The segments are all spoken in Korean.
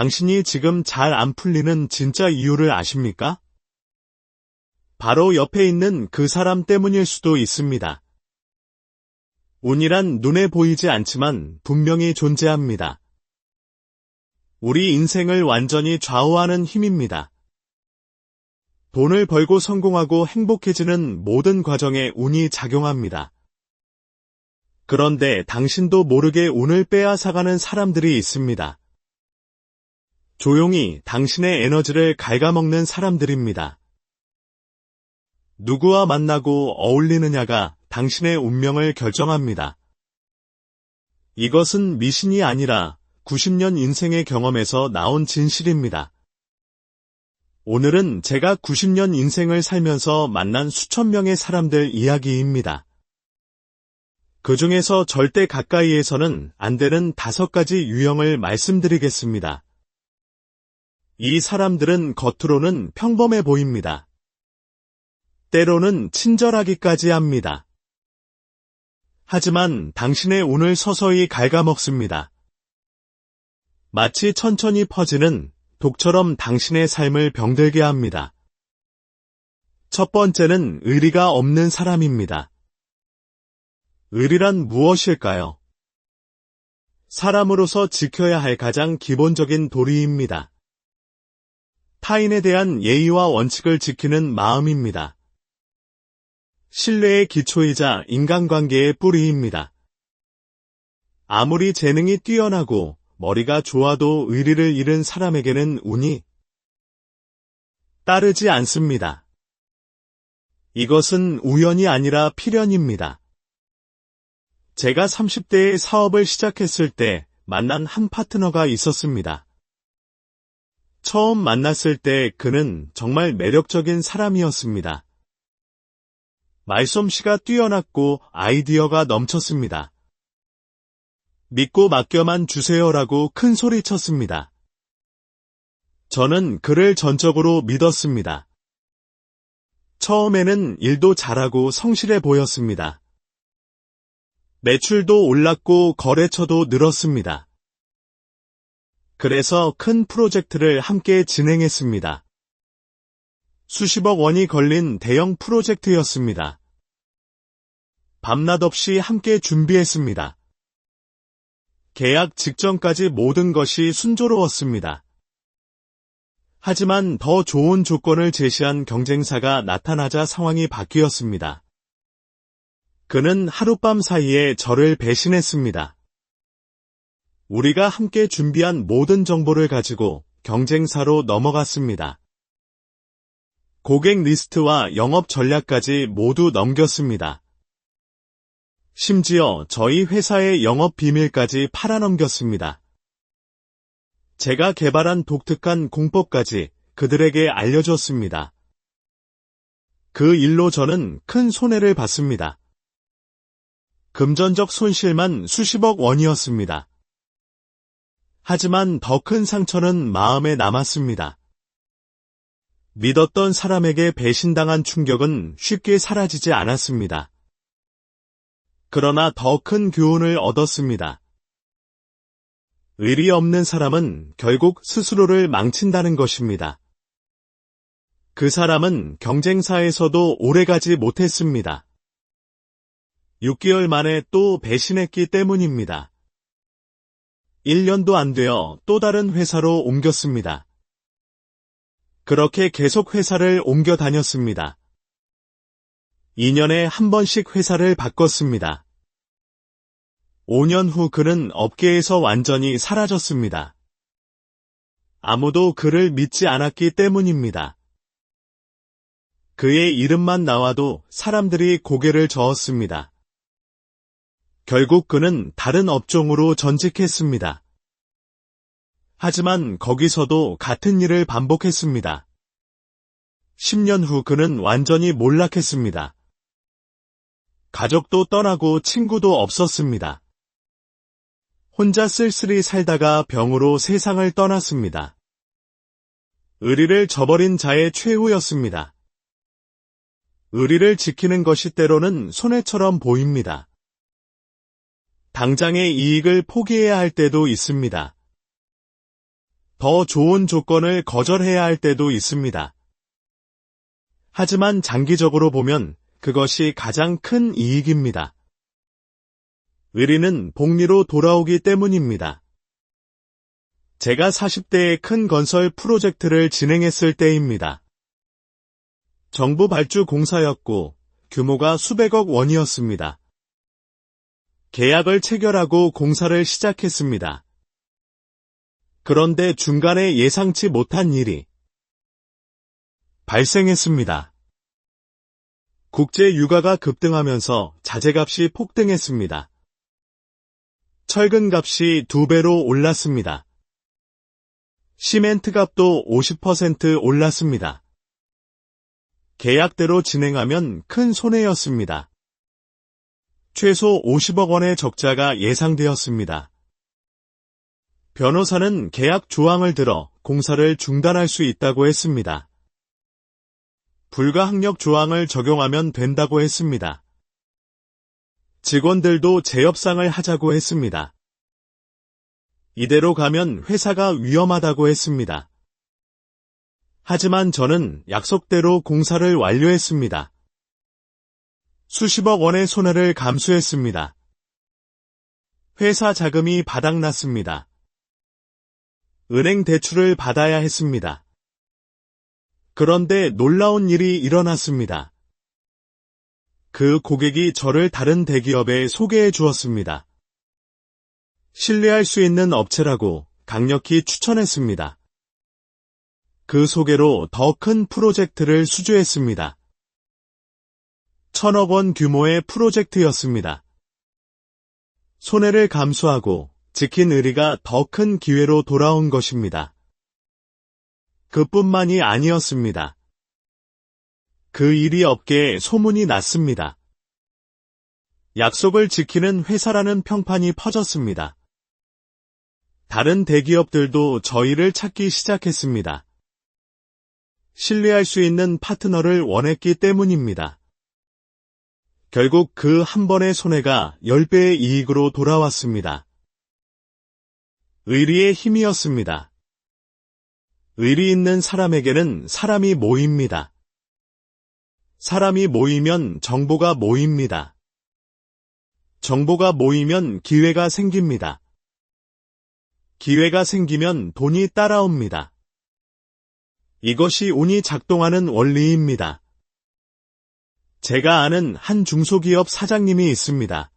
당신이 지금 잘 안 풀리는 진짜 이유를 아십니까? 바로 옆에 있는 그 사람 때문일 수도 있습니다. 운이란 눈에 보이지 않지만 분명히 존재합니다. 우리 인생을 완전히 좌우하는 힘입니다. 돈을 벌고 성공하고 행복해지는 모든 과정에 운이 작용합니다. 그런데 당신도 모르게 운을 빼앗아가는 사람들이 있습니다. 조용히 당신의 에너지를 갉아먹는 사람들입니다. 누구와 만나고 어울리느냐가 당신의 운명을 결정합니다. 이것은 미신이 아니라 90년 인생의 경험에서 나온 진실입니다. 오늘은 제가 90년 인생을 살면서 만난 수천 명의 사람들 이야기입니다. 그 중에서 절대 가까이에서는 안 되는 5가지 유형을 말씀드리겠습니다. 이 사람들은 겉으로는 평범해 보입니다. 때로는 친절하기까지 합니다. 하지만 당신의 운을 서서히 갉아먹습니다. 마치 천천히 퍼지는 독처럼 당신의 삶을 병들게 합니다. 첫 번째는 의리가 없는 사람입니다. 의리란 무엇일까요? 사람으로서 지켜야 할 가장 기본적인 도리입니다. 타인에 대한 예의와 원칙을 지키는 마음입니다. 신뢰의 기초이자 인간관계의 뿌리입니다. 아무리 재능이 뛰어나고 머리가 좋아도 의리를 잃은 사람에게는 운이 따르지 않습니다. 이것은 우연이 아니라 필연입니다. 제가 30대에 사업을 시작했을 때 만난 한 파트너가 있었습니다. 처음 만났을 때 그는 정말 매력적인 사람이었습니다. 말솜씨가 뛰어났고 아이디어가 넘쳤습니다. 믿고 맡겨만 주세요라고 큰 소리 쳤습니다. 저는 그를 전적으로 믿었습니다. 처음에는 일도 잘하고 성실해 보였습니다. 매출도 올랐고 거래처도 늘었습니다. 그래서 큰 프로젝트를 함께 진행했습니다. 수십억 원이 걸린 대형 프로젝트였습니다. 밤낮 없이 함께 준비했습니다. 계약 직전까지 모든 것이 순조로웠습니다. 하지만 더 좋은 조건을 제시한 경쟁사가 나타나자 상황이 바뀌었습니다. 그는 하룻밤 사이에 저를 배신했습니다. 우리가 함께 준비한 모든 정보를 가지고 경쟁사로 넘어갔습니다. 고객 리스트와 영업 전략까지 모두 넘겼습니다. 심지어 저희 회사의 영업 비밀까지 팔아넘겼습니다. 제가 개발한 독특한 공법까지 그들에게 알려줬습니다. 그 일로 저는 큰 손해를 봤습니다. 금전적 손실만 수십억 원이었습니다. 하지만 더 큰 상처는 마음에 남았습니다. 믿었던 사람에게 배신당한 충격은 쉽게 사라지지 않았습니다. 그러나 더 큰 교훈을 얻었습니다. 의리 없는 사람은 결국 스스로를 망친다는 것입니다. 그 사람은 경쟁사에서도 오래가지 못했습니다. 6개월 만에 또 배신했기 때문입니다. 1년도 안 되어 또 다른 회사로 옮겼습니다. 그렇게 계속 회사를 옮겨 다녔습니다. 2년에 한 번씩 회사를 바꿨습니다. 5년 후 그는 업계에서 완전히 사라졌습니다. 아무도 그를 믿지 않았기 때문입니다. 그의 이름만 나와도 사람들이 고개를 저었습니다. 결국 그는 다른 업종으로 전직했습니다. 하지만 거기서도 같은 일을 반복했습니다. 10년 후 그는 완전히 몰락했습니다. 가족도 떠나고 친구도 없었습니다. 혼자 쓸쓸히 살다가 병으로 세상을 떠났습니다. 의리를 저버린 자의 최후였습니다. 의리를 지키는 것이 때로는 손해처럼 보입니다. 당장의 이익을 포기해야 할 때도 있습니다. 더 좋은 조건을 거절해야 할 때도 있습니다. 하지만 장기적으로 보면 그것이 가장 큰 이익입니다. 의리는 복리로 돌아오기 때문입니다. 제가 40대에 큰 건설 프로젝트를 진행했을 때입니다. 정부 발주 공사였고 규모가 수백억 원이었습니다. 계약을 체결하고 공사를 시작했습니다. 그런데 중간에 예상치 못한 일이 발생했습니다. 국제 유가가 급등하면서 자재값이 폭등했습니다. 철근 값이 2배로 올랐습니다. 시멘트 값도 50% 올랐습니다. 계약대로 진행하면 큰 손해였습니다. 최소 50억 원의 적자가 예상되었습니다. 변호사는 계약 조항을 들어 공사를 중단할 수 있다고 했습니다. 불가항력 조항을 적용하면 된다고 했습니다. 직원들도 재협상을 하자고 했습니다. 이대로 가면 회사가 위험하다고 했습니다. 하지만 저는 약속대로 공사를 완료했습니다. 수십억 원의 손해를 감수했습니다. 회사 자금이 바닥났습니다. 은행 대출을 받아야 했습니다. 그런데 놀라운 일이 일어났습니다. 그 고객이 저를 다른 대기업에 소개해 주었습니다. 신뢰할 수 있는 업체라고 강력히 추천했습니다. 그 소개로 더 큰 프로젝트를 수주했습니다. 1,000억 원 규모의 프로젝트였습니다. 손해를 감수하고 지킨 의리가 더 큰 기회로 돌아온 것입니다. 그뿐만이 아니었습니다. 그 일이 업계에 소문이 났습니다. 약속을 지키는 회사라는 평판이 퍼졌습니다. 다른 대기업들도 저희를 찾기 시작했습니다. 신뢰할 수 있는 파트너를 원했기 때문입니다. 결국 그 한 번의 손해가 10배의 이익으로 돌아왔습니다. 의리의 힘이었습니다. 의리 있는 사람에게는 사람이 모입니다. 사람이 모이면 정보가 모입니다. 정보가 모이면 기회가 생깁니다. 기회가 생기면 돈이 따라옵니다. 이것이 운이 작동하는 원리입니다. 제가 아는 한 중소기업 사장님이 있습니다.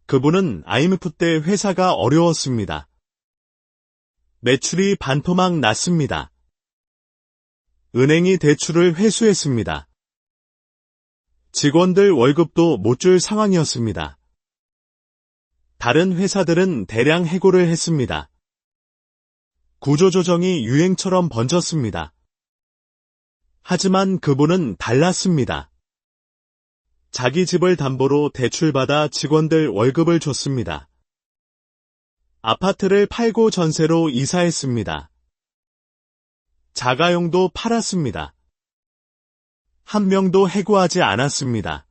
그분은 IMF 때 회사가 어려웠습니다. 매출이 반토막 났습니다. 은행이 대출을 회수했습니다. 직원들 월급도 못 줄 상황이었습니다. 다른 회사들은 대량 해고를 했습니다. 구조조정이 유행처럼 번졌습니다. 하지만 그분은 달랐습니다. 자기 집을 담보로 대출받아 직원들 월급을 줬습니다. 아파트를 팔고 전세로 이사했습니다. 자가용도 팔았습니다. 한 명도 해고하지 않았습니다.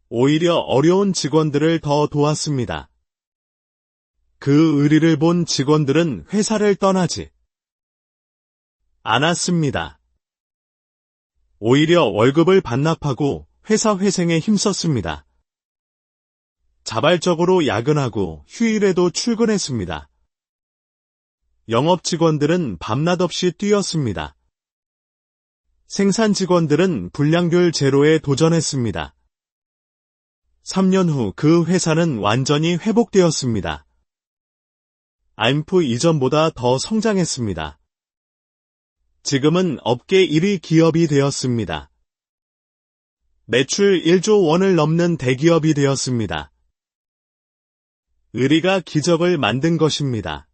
오히려 어려운 직원들을 더 도왔습니다. 그 의리를 본 직원들은 회사를 떠나지 않았습니다. 오히려 월급을 반납하고 회사 회생에 힘썼습니다. 자발적으로 야근하고 휴일에도 출근했습니다. 영업 직원들은 밤낮 없이 뛰었습니다. 생산 직원들은 불량률 제로에 도전했습니다. 3년 후 그 회사는 완전히 회복되었습니다. IMF 이전보다 더 성장했습니다. 지금은 업계 1위 기업이 되었습니다. 매출 1조 원을 넘는 대기업이 되었습니다. 의리가 기적을 만든 것입니다.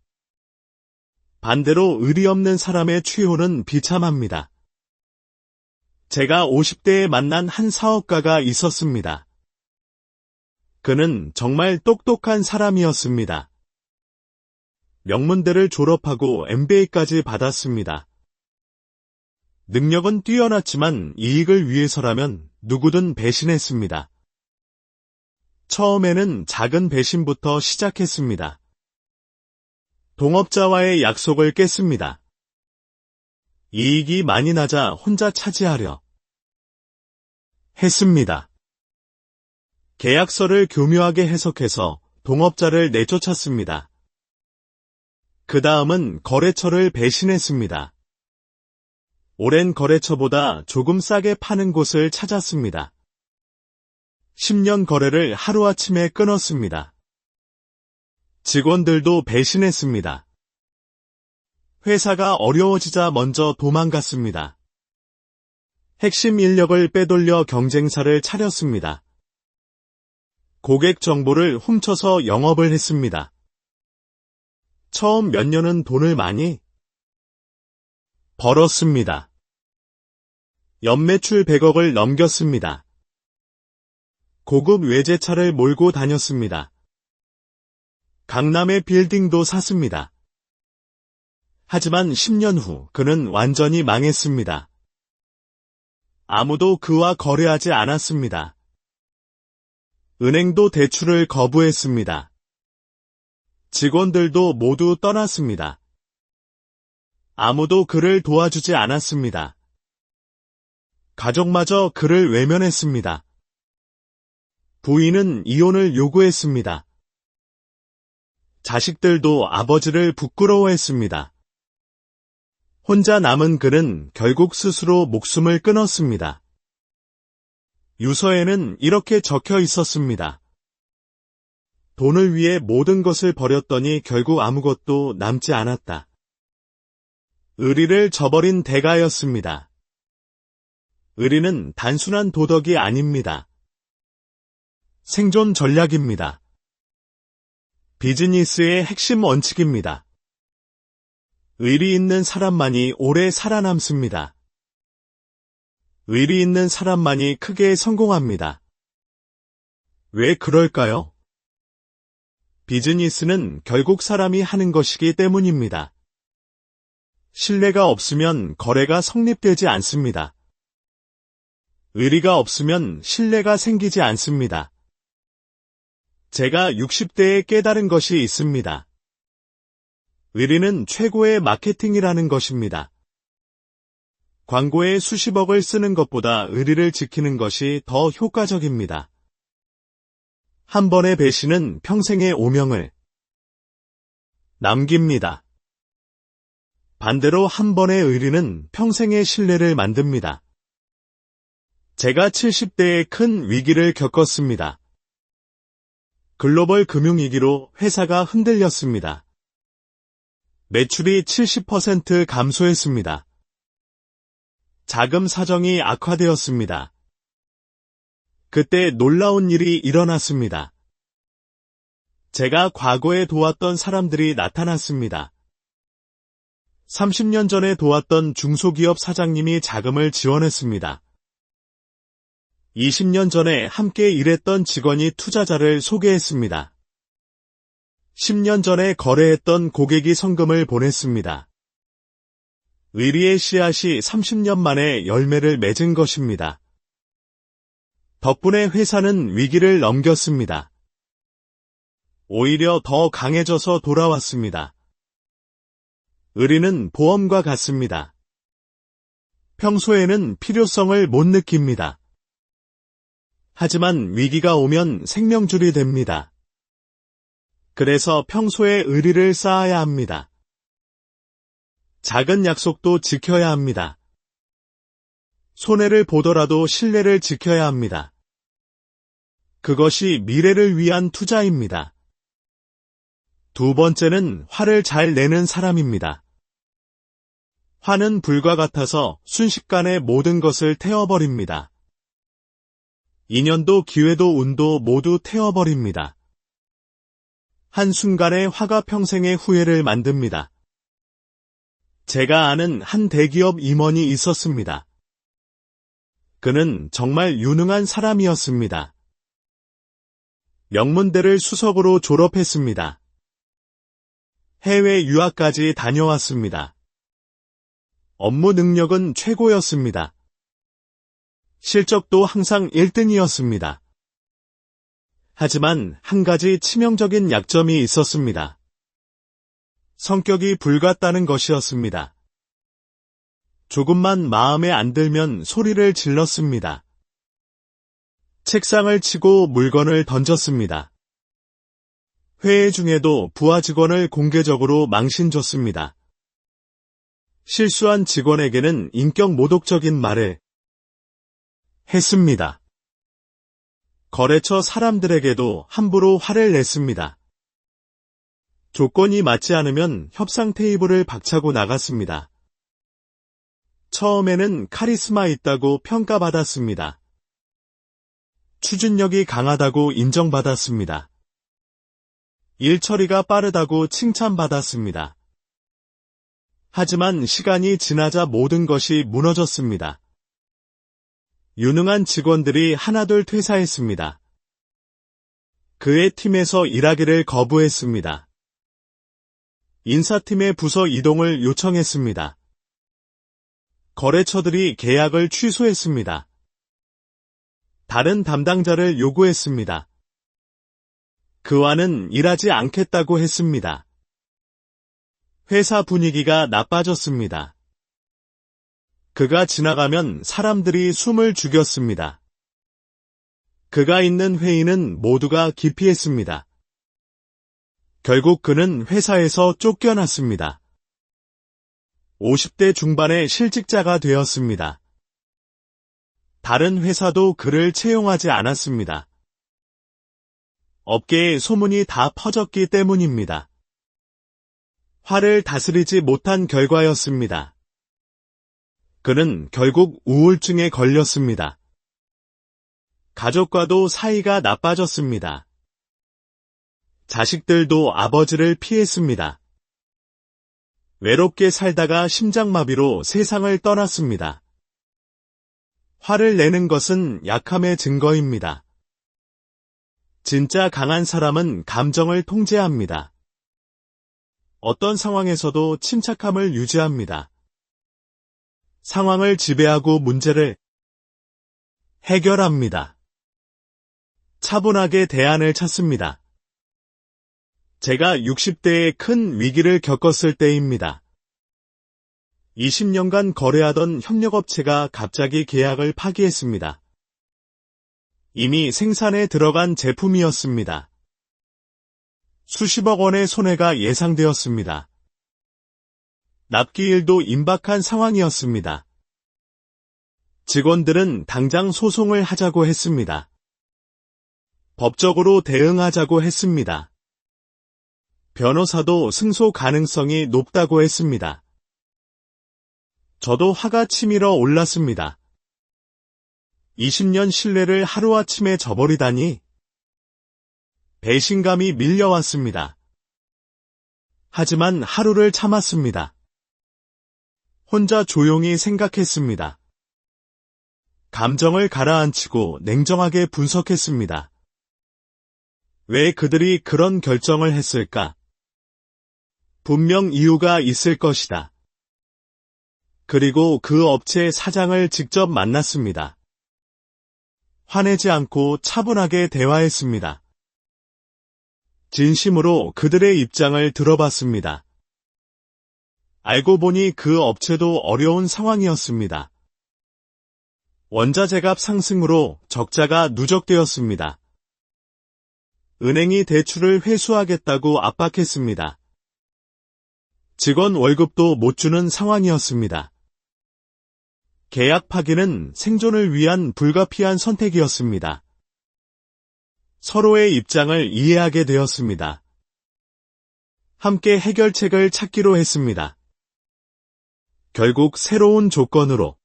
반대로 의리 없는 사람의 취호는 비참합니다. 제가 50대에 만난 한 사업가가 있었습니다. 그는 정말 똑똑한 사람이었습니다. 명문대를 졸업하고 MBA까지 받았습니다. 능력은 뛰어났지만 이익을 위해서라면 누구든 배신했습니다. 처음에는 작은 배신부터 시작했습니다. 동업자와의 약속을 깼습니다. 이익이 많이 나자 혼자 차지하려 했습니다. 계약서를 교묘하게 해석해서 동업자를 내쫓았습니다. 그 다음은 거래처를 배신했습니다. 오랜 거래처보다 조금 싸게 파는 곳을 찾았습니다. 10년 거래를 하루아침에 끊었습니다. 직원들도 배신했습니다. 회사가 어려워지자 먼저 도망갔습니다. 핵심 인력을 빼돌려 경쟁사를 차렸습니다. 고객 정보를 훔쳐서 영업을 했습니다. 처음 몇 년은 돈을 많이 벌었습니다. 연매출 100억을 넘겼습니다. 고급 외제차를 몰고 다녔습니다. 강남의 빌딩도 샀습니다. 하지만 10년 후 그는 완전히 망했습니다. 아무도 그와 거래하지 않았습니다. 은행도 대출을 거부했습니다. 직원들도 모두 떠났습니다. 아무도 그를 도와주지 않았습니다. 가족마저 그를 외면했습니다. 부인은 이혼을 요구했습니다. 자식들도 아버지를 부끄러워했습니다. 혼자 남은 그는 결국 스스로 목숨을 끊었습니다. 유서에는 이렇게 적혀 있었습니다. 돈을 위해 모든 것을 버렸더니 결국 아무것도 남지 않았다. 의리를 저버린 대가였습니다. 의리는 단순한 도덕이 아닙니다. 생존 전략입니다. 비즈니스의 핵심 원칙입니다. 의리 있는 사람만이 오래 살아남습니다. 의리 있는 사람만이 크게 성공합니다. 왜 그럴까요? 비즈니스는 결국 사람이 하는 것이기 때문입니다. 신뢰가 없으면 거래가 성립되지 않습니다. 의리가 없으면 신뢰가 생기지 않습니다. 제가 60대에 깨달은 것이 있습니다. 의리는 최고의 마케팅이라는 것입니다. 광고에 수십억을 쓰는 것보다 의리를 지키는 것이 더 효과적입니다. 한 번의 배신은 평생의 오명을 남깁니다. 반대로 한 번의 의리는 평생의 신뢰를 만듭니다. 제가 70대에 큰 위기를 겪었습니다. 글로벌 금융위기로 회사가 흔들렸습니다. 매출이 70% 감소했습니다. 자금 사정이 악화되었습니다. 그때 놀라운 일이 일어났습니다. 제가 과거에 도왔던 사람들이 나타났습니다. 30년 전에 도왔던 중소기업 사장님이 자금을 지원했습니다. 20년 전에 함께 일했던 직원이 투자자를 소개했습니다. 10년 전에 거래했던 고객이 성금을 보냈습니다. 의리의 씨앗이 30년 만에 열매를 맺은 것입니다. 덕분에 회사는 위기를 넘겼습니다. 오히려 더 강해져서 돌아왔습니다. 의리는 보험과 같습니다. 평소에는 필요성을 못 느낍니다. 하지만 위기가 오면 생명줄이 됩니다. 그래서 평소에 의리를 쌓아야 합니다. 작은 약속도 지켜야 합니다. 손해를 보더라도 신뢰를 지켜야 합니다. 그것이 미래를 위한 투자입니다. 두 번째는 화를 잘 내는 사람입니다. 화는 불과 같아서 순식간에 모든 것을 태워버립니다. 인연도 기회도 운도 모두 태워버립니다. 한순간의 화가 평생의 후회를 만듭니다. 제가 아는 한 대기업 임원이 있었습니다. 그는 정말 유능한 사람이었습니다. 명문대를 수석으로 졸업했습니다. 해외 유학까지 다녀왔습니다. 업무 능력은 최고였습니다. 실적도 항상 1등이었습니다. 하지만 한 가지 치명적인 약점이 있었습니다. 성격이 불같다는 것이었습니다. 조금만 마음에 안 들면 소리를 질렀습니다. 책상을 치고 물건을 던졌습니다. 회의 중에도 부하 직원을 공개적으로 망신줬습니다. 실수한 직원에게는 인격 모독적인 말을 했습니다. 거래처 사람들에게도 함부로 화를 냈습니다. 조건이 맞지 않으면 협상 테이블을 박차고 나갔습니다. 처음에는 카리스마 있다고 평가받았습니다. 추진력이 강하다고 인정받았습니다. 일 처리가 빠르다고 칭찬받았습니다. 하지만 시간이 지나자 모든 것이 무너졌습니다. 유능한 직원들이 하나둘 퇴사했습니다. 그의 팀에서 일하기를 거부했습니다. 인사팀의 부서 이동을 요청했습니다. 거래처들이 계약을 취소했습니다. 다른 담당자를 요구했습니다. 그와는 일하지 않겠다고 했습니다. 회사 분위기가 나빠졌습니다. 그가 지나가면 사람들이 숨을 죽였습니다. 그가 있는 회의는 모두가 기피했습니다. 결국 그는 회사에서 쫓겨났습니다. 50대 중반의 실직자가 되었습니다. 다른 회사도 그를 채용하지 않았습니다. 업계에 소문이 다 퍼졌기 때문입니다. 화를 다스리지 못한 결과였습니다. 그는 결국 우울증에 걸렸습니다. 가족과도 사이가 나빠졌습니다. 자식들도 아버지를 피했습니다. 외롭게 살다가 심장마비로 세상을 떠났습니다. 화를 내는 것은 약함의 증거입니다. 진짜 강한 사람은 감정을 통제합니다. 어떤 상황에서도 침착함을 유지합니다. 상황을 지배하고 문제를 해결합니다. 차분하게 대안을 찾습니다. 제가 60대에 큰 위기를 겪었을 때입니다. 20년간 거래하던 협력업체가 갑자기 계약을 파기했습니다. 이미 생산에 들어간 제품이었습니다. 수십억 원의 손해가 예상되었습니다. 납기일도 임박한 상황이었습니다. 직원들은 당장 소송을 하자고 했습니다. 법적으로 대응하자고 했습니다. 변호사도 승소 가능성이 높다고 했습니다. 저도 화가 치밀어 올랐습니다. 20년 신뢰를 하루아침에 저버리다니. 배신감이 밀려왔습니다. 하지만 하루를 참았습니다. 혼자 조용히 생각했습니다. 감정을 가라앉히고 냉정하게 분석했습니다. 왜 그들이 그런 결정을 했을까? 분명 이유가 있을 것이다. 그리고 그 업체 사장을 직접 만났습니다. 화내지 않고 차분하게 대화했습니다. 진심으로 그들의 입장을 들어봤습니다. 알고 보니 그 업체도 어려운 상황이었습니다. 원자재값 상승으로 적자가 누적되었습니다. 은행이 대출을 회수하겠다고 압박했습니다. 직원 월급도 못 주는 상황이었습니다. 계약 파기는 생존을 위한 불가피한 선택이었습니다. 서로의 입장을 이해하게 되었습니다. 함께 해결책을 찾기로 했습니다. 결국 새로운 조건으로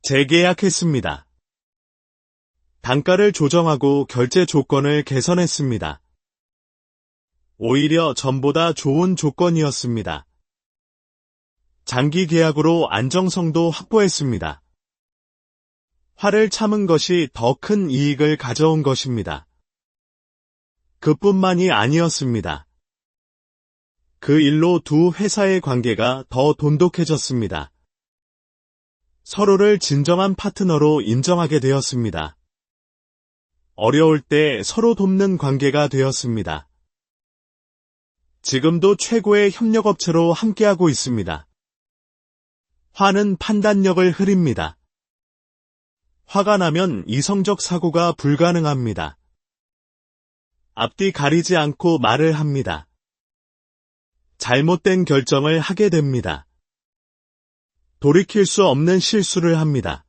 재계약했습니다. 단가를 조정하고 결제 조건을 개선했습니다. 오히려 전보다 좋은 조건이었습니다. 장기 계약으로 안정성도 확보했습니다. 화를 참은 것이 더 큰 이익을 가져온 것입니다. 그뿐만이 아니었습니다. 그 일로 두 회사의 관계가 더 돈독해졌습니다. 서로를 진정한 파트너로 인정하게 되었습니다. 어려울 때 서로 돕는 관계가 되었습니다. 지금도 최고의 협력업체로 함께하고 있습니다. 화는 판단력을 흐립니다. 화가 나면 이성적 사고가 불가능합니다. 앞뒤 가리지 않고 말을 합니다. 잘못된 결정을 하게 됩니다. 돌이킬 수 없는 실수를 합니다.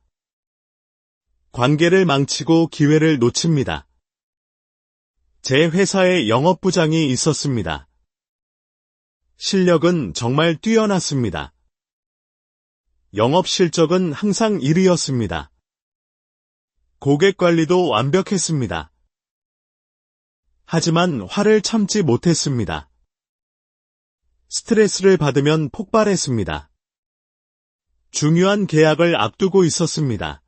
관계를 망치고 기회를 놓칩니다. 제 회사에 영업부장이 있었습니다. 실력은 정말 뛰어났습니다. 영업 실적은 항상 1위였습니다. 고객 관리도 완벽했습니다. 하지만 화를 참지 못했습니다. 스트레스를 받으면 폭발했습니다. 중요한 계약을 앞두고 있었습니다.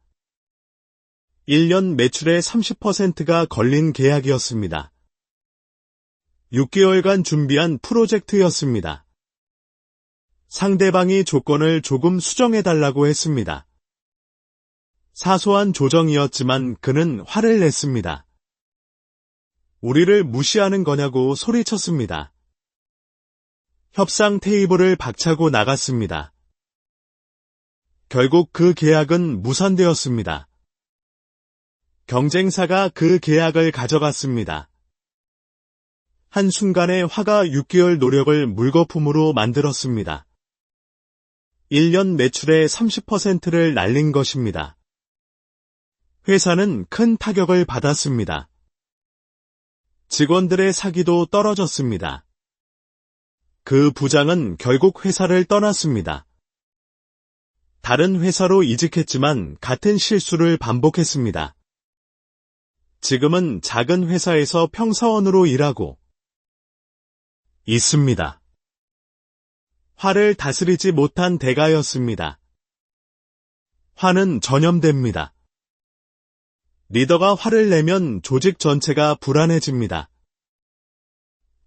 1년 매출의 30%가 걸린 계약이었습니다. 6개월간 준비한 프로젝트였습니다. 상대방이 조건을 조금 수정해달라고 했습니다. 사소한 조정이었지만 그는 화를 냈습니다. 우리를 무시하는 거냐고 소리쳤습니다. 협상 테이블을 박차고 나갔습니다. 결국 그 계약은 무산되었습니다. 경쟁사가 그 계약을 가져갔습니다. 한순간에 화가 6개월 노력을 물거품으로 만들었습니다. 1년 매출의 30%를 날린 것입니다. 회사는 큰 타격을 받았습니다. 직원들의 사기도 떨어졌습니다. 그 부장은 결국 회사를 떠났습니다. 다른 회사로 이직했지만 같은 실수를 반복했습니다. 지금은 작은 회사에서 평사원으로 일하고 있습니다. 화를 다스리지 못한 대가였습니다. 화는 전염됩니다. 리더가 화를 내면 조직 전체가 불안해집니다.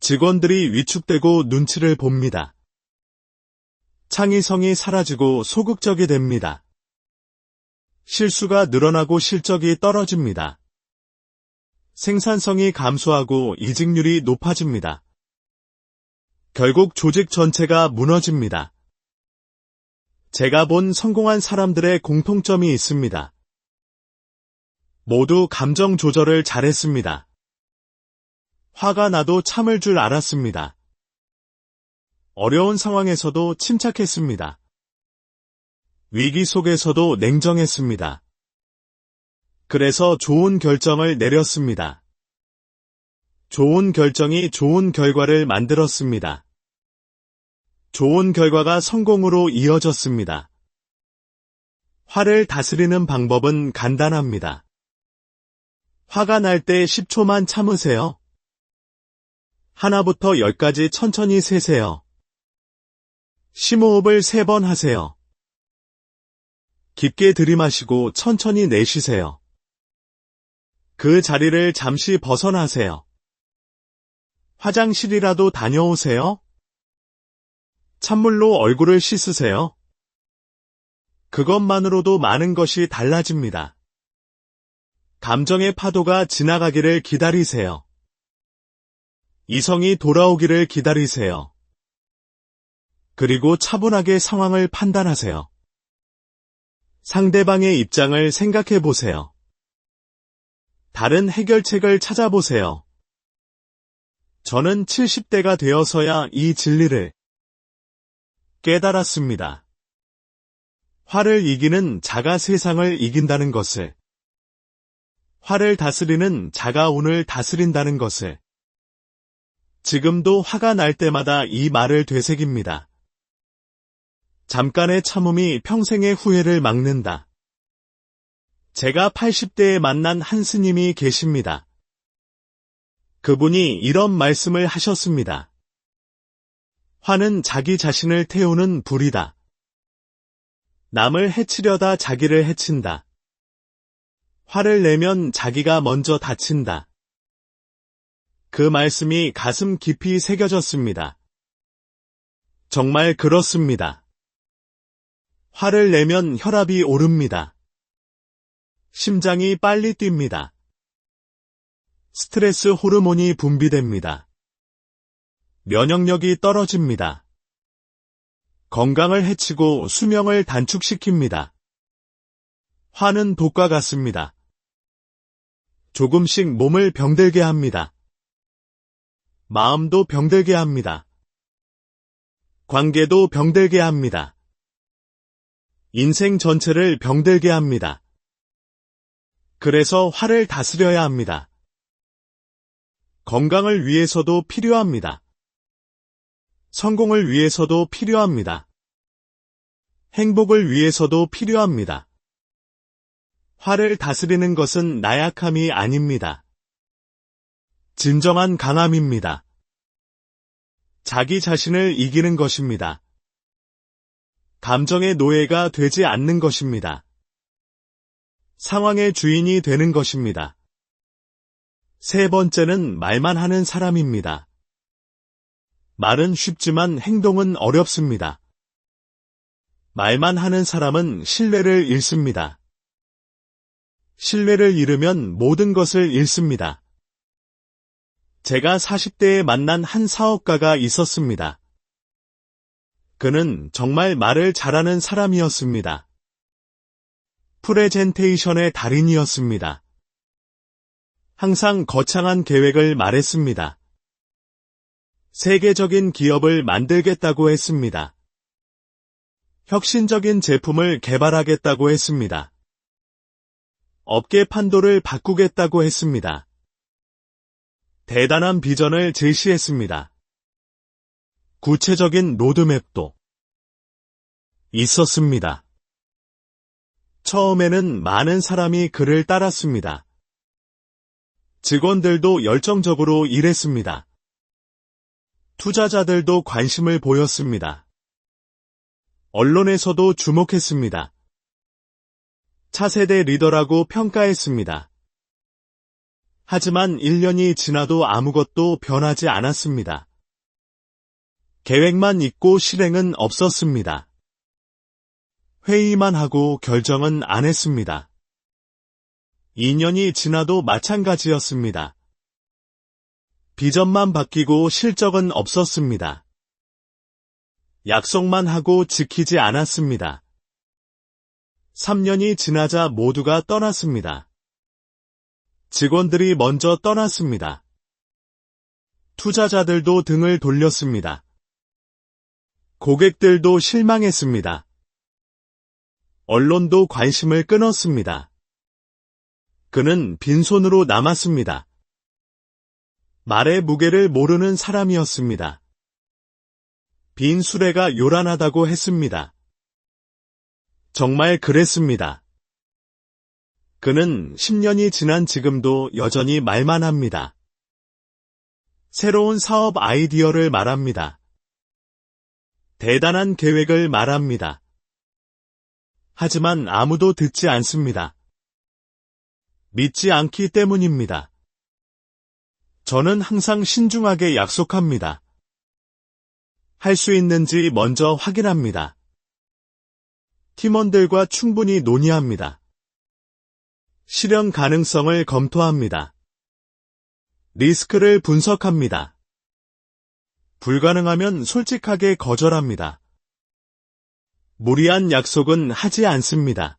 직원들이 위축되고 눈치를 봅니다. 창의성이 사라지고 소극적이 됩니다. 실수가 늘어나고 실적이 떨어집니다. 생산성이 감소하고 이직률이 높아집니다. 결국 조직 전체가 무너집니다. 제가 본 성공한 사람들의 공통점이 있습니다. 모두 감정 조절을 잘했습니다. 화가 나도 참을 줄 알았습니다. 어려운 상황에서도 침착했습니다. 위기 속에서도 냉정했습니다. 그래서 좋은 결정을 내렸습니다. 좋은 결정이 좋은 결과를 만들었습니다. 좋은 결과가 성공으로 이어졌습니다. 화를 다스리는 방법은 간단합니다. 화가 날 때 10초만 참으세요. 하나부터 10까지 천천히 세세요. 심호흡을 3번 하세요. 깊게 들이마시고 천천히 내쉬세요. 그 자리를 잠시 벗어나세요. 화장실이라도 다녀오세요. 찬물로 얼굴을 씻으세요. 그것만으로도 많은 것이 달라집니다. 감정의 파도가 지나가기를 기다리세요. 이성이 돌아오기를 기다리세요. 그리고 차분하게 상황을 판단하세요. 상대방의 입장을 생각해 보세요. 다른 해결책을 찾아보세요. 저는 70대가 되어서야 이 진리를 깨달았습니다. 화를 이기는 자가 세상을 이긴다는 것을, 화를 다스리는 자가 운을 다스린다는 것을. 지금도 화가 날 때마다 이 말을 되새깁니다. 잠깐의 참음이 평생의 후회를 막는다. 제가 80대에 만난 한 스님이 계십니다. 그분이 이런 말씀을 하셨습니다. 화는 자기 자신을 태우는 불이다. 남을 해치려다 자기를 해친다. 화를 내면 자기가 먼저 다친다. 그 말씀이 가슴 깊이 새겨졌습니다. 정말 그렇습니다. 화를 내면 혈압이 오릅니다. 심장이 빨리 뜁니다. 스트레스 호르몬이 분비됩니다. 면역력이 떨어집니다. 건강을 해치고 수명을 단축시킵니다. 화는 독과 같습니다. 조금씩 몸을 병들게 합니다. 마음도 병들게 합니다. 관계도 병들게 합니다. 인생 전체를 병들게 합니다. 그래서 화를 다스려야 합니다. 건강을 위해서도 필요합니다. 성공을 위해서도 필요합니다. 행복을 위해서도 필요합니다. 화를 다스리는 것은 나약함이 아닙니다. 진정한 강함입니다. 자기 자신을 이기는 것입니다. 감정의 노예가 되지 않는 것입니다. 상황의 주인이 되는 것입니다. 세 번째는 말만 하는 사람입니다. 말은 쉽지만 행동은 어렵습니다. 말만 하는 사람은 신뢰를 잃습니다. 신뢰를 잃으면 모든 것을 잃습니다. 제가 40대에 만난 한 사업가가 있었습니다. 그는 정말 말을 잘하는 사람이었습니다. 프레젠테이션의 달인이었습니다. 항상 거창한 계획을 말했습니다. 세계적인 기업을 만들겠다고 했습니다. 혁신적인 제품을 개발하겠다고 했습니다. 업계 판도를 바꾸겠다고 했습니다. 대단한 비전을 제시했습니다. 구체적인 로드맵도 있었습니다. 처음에는 많은 사람이 그를 따랐습니다. 직원들도 열정적으로 일했습니다. 투자자들도 관심을 보였습니다. 언론에서도 주목했습니다. 차세대 리더라고 평가했습니다. 하지만 1년이 지나도 아무것도 변하지 않았습니다. 계획만 있고 실행은 없었습니다. 회의만 하고 결정은 안 했습니다. 2년이 지나도 마찬가지였습니다. 비전만 바뀌고 실적은 없었습니다. 약속만 하고 지키지 않았습니다. 3년이 지나자 모두가 떠났습니다. 직원들이 먼저 떠났습니다. 투자자들도 등을 돌렸습니다. 고객들도 실망했습니다. 언론도 관심을 끊었습니다. 그는 빈손으로 남았습니다. 말의 무게를 모르는 사람이었습니다. 빈 수레가 요란하다고 했습니다. 정말 그랬습니다. 그는 10년이 지난 지금도 여전히 말만 합니다. 새로운 사업 아이디어를 말합니다. 대단한 계획을 말합니다. 하지만 아무도 듣지 않습니다. 믿지 않기 때문입니다. 저는 항상 신중하게 약속합니다. 할 수 있는지 먼저 확인합니다. 팀원들과 충분히 논의합니다. 실현 가능성을 검토합니다. 리스크를 분석합니다. 불가능하면 솔직하게 거절합니다. 무리한 약속은 하지 않습니다.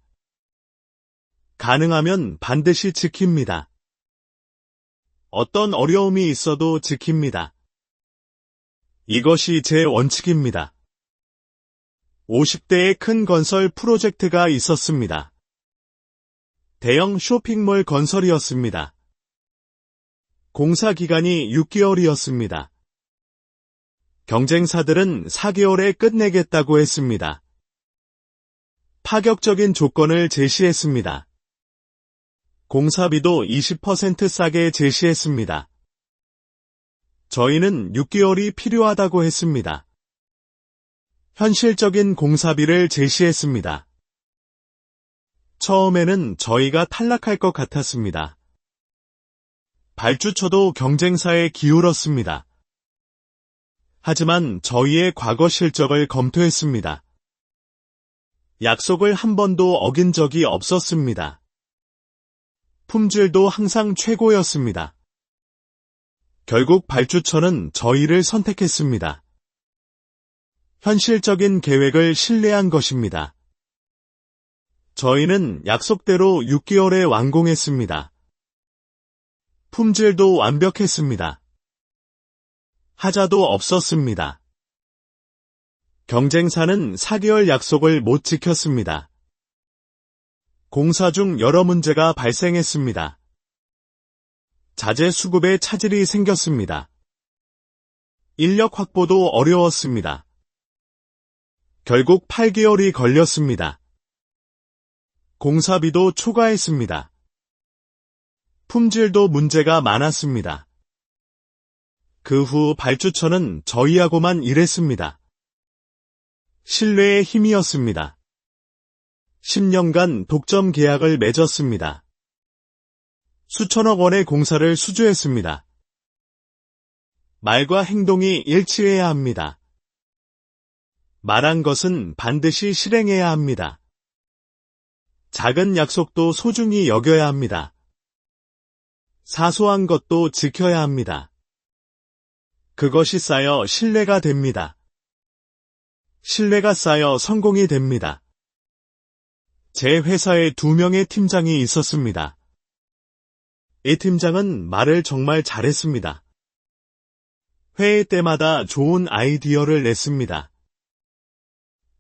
가능하면 반드시 지킵니다. 어떤 어려움이 있어도 지킵니다. 이것이 제 원칙입니다. 50대의 큰 건설 프로젝트가 있었습니다. 대형 쇼핑몰 건설이었습니다. 공사 기간이 6개월이었습니다. 경쟁사들은 4개월에 끝내겠다고 했습니다. 파격적인 조건을 제시했습니다. 공사비도 20% 싸게 제시했습니다. 저희는 6개월이 필요하다고 했습니다. 현실적인 공사비를 제시했습니다. 처음에는 저희가 탈락할 것 같았습니다. 발주처도 경쟁사에 기울었습니다. 하지만 저희의 과거 실적을 검토했습니다. 약속을 한 번도 어긴 적이 없었습니다. 품질도 항상 최고였습니다. 결국 발주처는 저희를 선택했습니다. 현실적인 계획을 신뢰한 것입니다. 저희는 약속대로 6개월에 완공했습니다. 품질도 완벽했습니다. 하자도 없었습니다. 경쟁사는 4개월 약속을 못 지켰습니다. 공사 중 여러 문제가 발생했습니다. 자재 수급에 차질이 생겼습니다. 인력 확보도 어려웠습니다. 결국 8개월이 걸렸습니다. 공사비도 초과했습니다. 품질도 문제가 많았습니다. 그 후 발주처는 저희하고만 일했습니다. 신뢰의 힘이었습니다. 10년간 독점 계약을 맺었습니다. 수천억 원의 공사를 수주했습니다. 말과 행동이 일치해야 합니다. 말한 것은 반드시 실행해야 합니다. 작은 약속도 소중히 여겨야 합니다. 사소한 것도 지켜야 합니다. 그것이 쌓여 신뢰가 됩니다. 신뢰가 쌓여 성공이 됩니다. 제 회사에 2명의 팀장이 있었습니다. 이 팀장은 말을 정말 잘했습니다. 회의 때마다 좋은 아이디어를 냈습니다.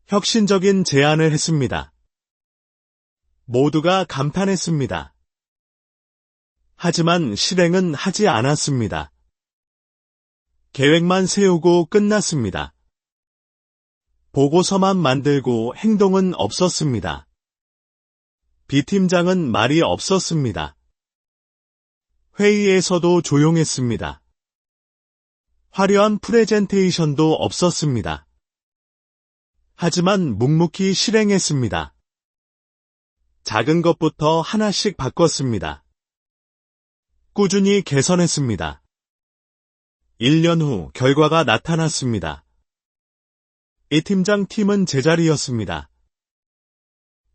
혁신적인 제안을 했습니다. 모두가 감탄했습니다. 하지만 실행은 하지 않았습니다. 계획만 세우고 끝났습니다. 보고서만 만들고 행동은 없었습니다. B팀장은 말이 없었습니다. 회의에서도 조용했습니다. 화려한 프레젠테이션도 없었습니다. 하지만 묵묵히 실행했습니다. 작은 것부터 하나씩 바꿨습니다. 꾸준히 개선했습니다. 1년 후 결과가 나타났습니다. 이 팀장 팀은 제자리였습니다.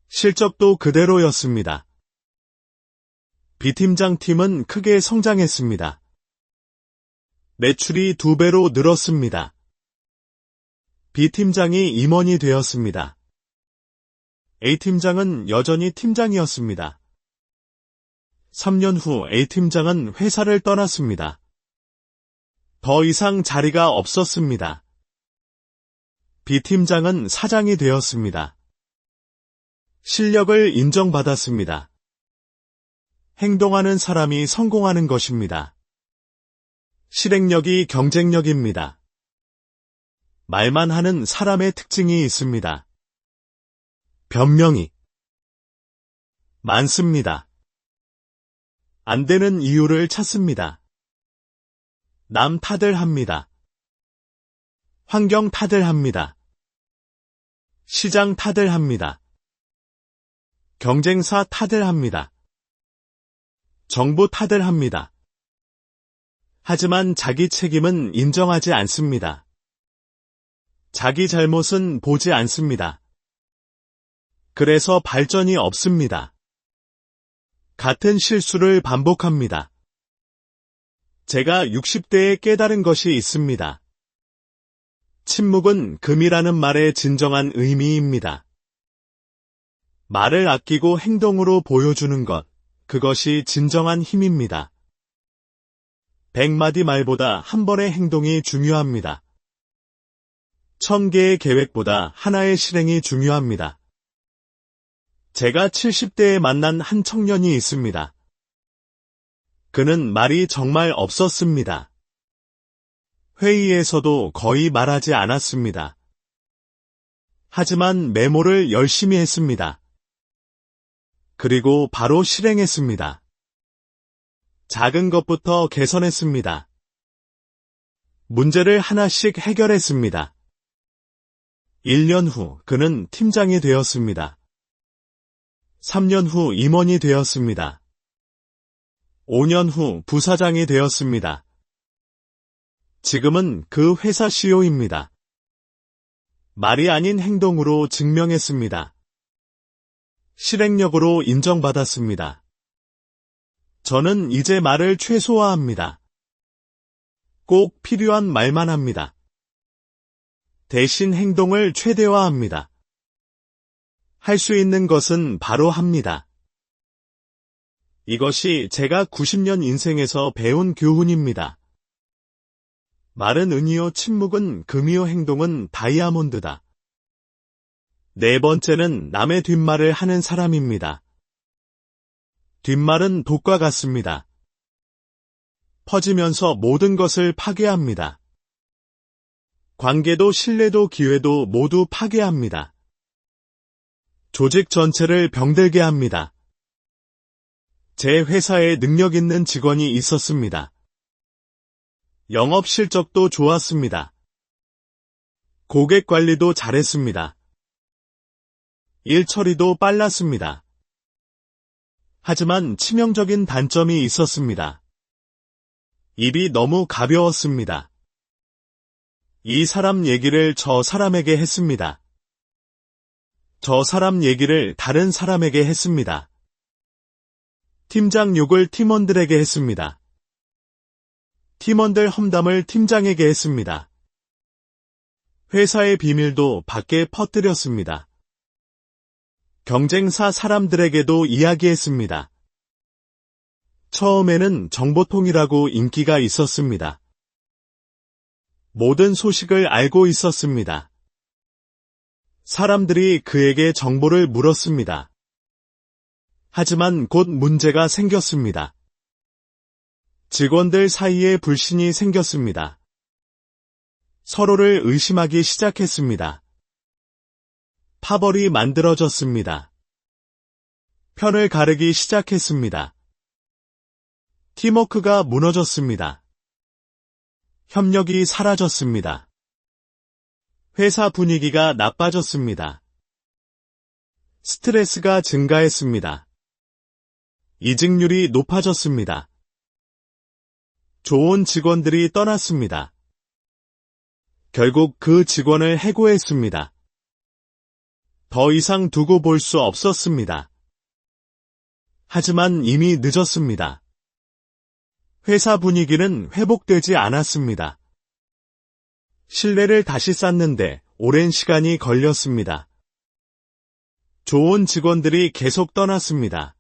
실적도 그대로였습니다. B팀장 팀은 크게 성장했습니다. 매출이 2배로 늘었습니다. B팀장이 임원이 되었습니다. A팀장은 여전히 팀장이었습니다. 3년 후 A팀장은 회사를 떠났습니다. 더 이상 자리가 없었습니다. B팀장은 사장이 되었습니다. 실력을 인정받았습니다. 행동하는 사람이 성공하는 것입니다. 실행력이 경쟁력입니다. 말만 하는 사람의 특징이 있습니다. 변명이 많습니다. 안 되는 이유를 찾습니다. 남 탓을 합니다. 환경 탓을 합니다. 시장 탓을 합니다. 경쟁사 탓을 합니다. 정부 탓을 합니다. 하지만 자기 책임은 인정하지 않습니다. 자기 잘못은 보지 않습니다. 그래서 발전이 없습니다. 같은 실수를 반복합니다. 제가 60대에 깨달은 것이 있습니다. 침묵은 금이라는 말의 진정한 의미입니다. 말을 아끼고 행동으로 보여주는 것, 그것이 진정한 힘입니다. 100마디 말보다 한 번의 행동이 중요합니다. 1000개의 계획보다 하나의 실행이 중요합니다. 제가 70대에 만난 한 청년이 있습니다. 그는 말이 정말 없었습니다. 회의에서도 거의 말하지 않았습니다. 하지만 메모를 열심히 했습니다. 그리고 바로 실행했습니다. 작은 것부터 개선했습니다. 문제를 하나씩 해결했습니다. 1년 후 그는 팀장이 되었습니다. 3년 후 임원이 되었습니다. 5년 후 부사장이 되었습니다. 지금은 그 회사 CEO입니다. 말이 아닌 행동으로 증명했습니다. 실행력으로 인정받았습니다. 저는 이제 말을 최소화합니다. 꼭 필요한 말만 합니다. 대신 행동을 최대화합니다. 할 수 있는 것은 바로 합니다. 이것이 제가 90년 인생에서 배운 교훈입니다. 말은 은이요 침묵은 금이요 행동은 다이아몬드다. 네 번째는 남의 뒷말을 하는 사람입니다. 뒷말은 독과 같습니다. 퍼지면서 모든 것을 파괴합니다. 관계도 신뢰도 기회도 모두 파괴합니다. 조직 전체를 병들게 합니다. 제 회사에 능력 있는 직원이 있었습니다. 영업 실적도 좋았습니다. 고객 관리도 잘했습니다. 일 처리도 빨랐습니다. 하지만 치명적인 단점이 있었습니다. 입이 너무 가벼웠습니다. 이 사람 얘기를 저 사람에게 했습니다. 저 사람 얘기를 다른 사람에게 했습니다. 팀장 욕을 팀원들에게 했습니다. 팀원들 험담을 팀장에게 했습니다. 회사의 비밀도 밖에 퍼뜨렸습니다. 경쟁사 사람들에게도 이야기했습니다. 처음에는 정보통이라고 인기가 있었습니다. 모든 소식을 알고 있었습니다. 사람들이 그에게 정보를 물었습니다. 하지만 곧 문제가 생겼습니다. 직원들 사이에 불신이 생겼습니다. 서로를 의심하기 시작했습니다. 파벌이 만들어졌습니다. 편을 가르기 시작했습니다. 팀워크가 무너졌습니다. 협력이 사라졌습니다. 회사 분위기가 나빠졌습니다. 스트레스가 증가했습니다. 이직률이 높아졌습니다. 좋은 직원들이 떠났습니다. 결국 그 직원을 해고했습니다. 더 이상 두고 볼 수 없었습니다. 하지만 이미 늦었습니다. 회사 분위기는 회복되지 않았습니다. 신뢰를 다시 쌓는데 오랜 시간이 걸렸습니다. 좋은 직원들이 계속 떠났습니다.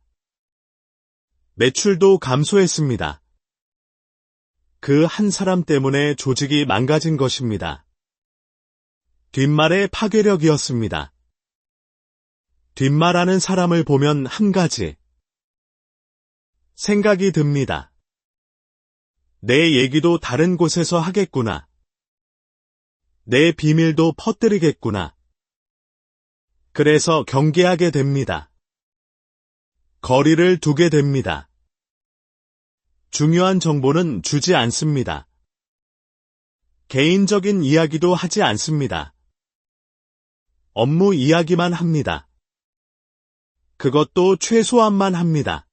매출도 감소했습니다. 그 한 사람 때문에 조직이 망가진 것입니다. 뒷말의 파괴력이었습니다. 뒷말하는 사람을 보면 한 가지 생각이 듭니다. 내 얘기도 다른 곳에서 하겠구나. 내 비밀도 퍼뜨리겠구나. 그래서 경계하게 됩니다. 거리를 두게 됩니다. 중요한 정보는 주지 않습니다. 개인적인 이야기도 하지 않습니다. 업무 이야기만 합니다. 그것도 최소한만 합니다.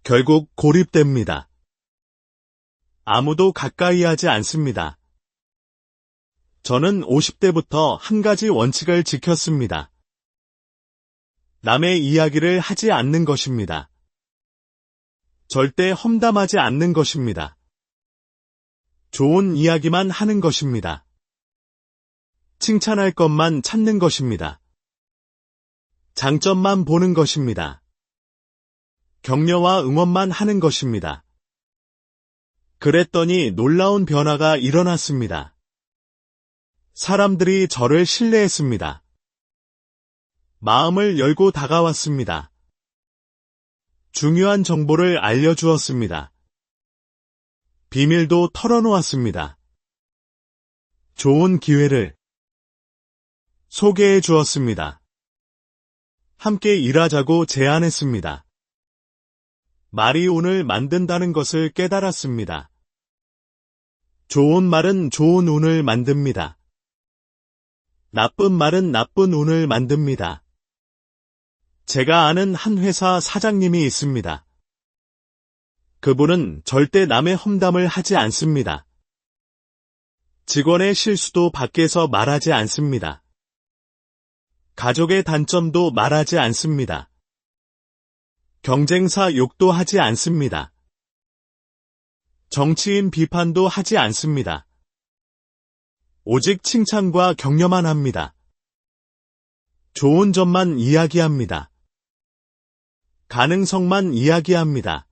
결국 고립됩니다. 아무도 가까이 하지 않습니다. 저는 50대부터 한 가지 원칙을 지켰습니다. 남의 이야기를 하지 않는 것입니다. 절대 험담하지 않는 것입니다. 좋은 이야기만 하는 것입니다. 칭찬할 것만 찾는 것입니다. 장점만 보는 것입니다. 격려와 응원만 하는 것입니다. 그랬더니 놀라운 변화가 일어났습니다. 사람들이 저를 신뢰했습니다. 마음을 열고 다가왔습니다. 중요한 정보를 알려주었습니다. 비밀도 털어놓았습니다. 좋은 기회를 소개해 주었습니다. 함께 일하자고 제안했습니다. 말이 운을 만든다는 것을 깨달았습니다. 좋은 말은 좋은 운을 만듭니다. 나쁜 말은 나쁜 운을 만듭니다. 제가 아는 한 회사 사장님이 있습니다. 그분은 절대 남의 험담을 하지 않습니다. 직원의 실수도 밖에서 말하지 않습니다. 가족의 단점도 말하지 않습니다. 경쟁사 욕도 하지 않습니다. 정치인 비판도 하지 않습니다. 오직 칭찬과 격려만 합니다. 좋은 점만 이야기합니다. 가능성만 이야기합니다.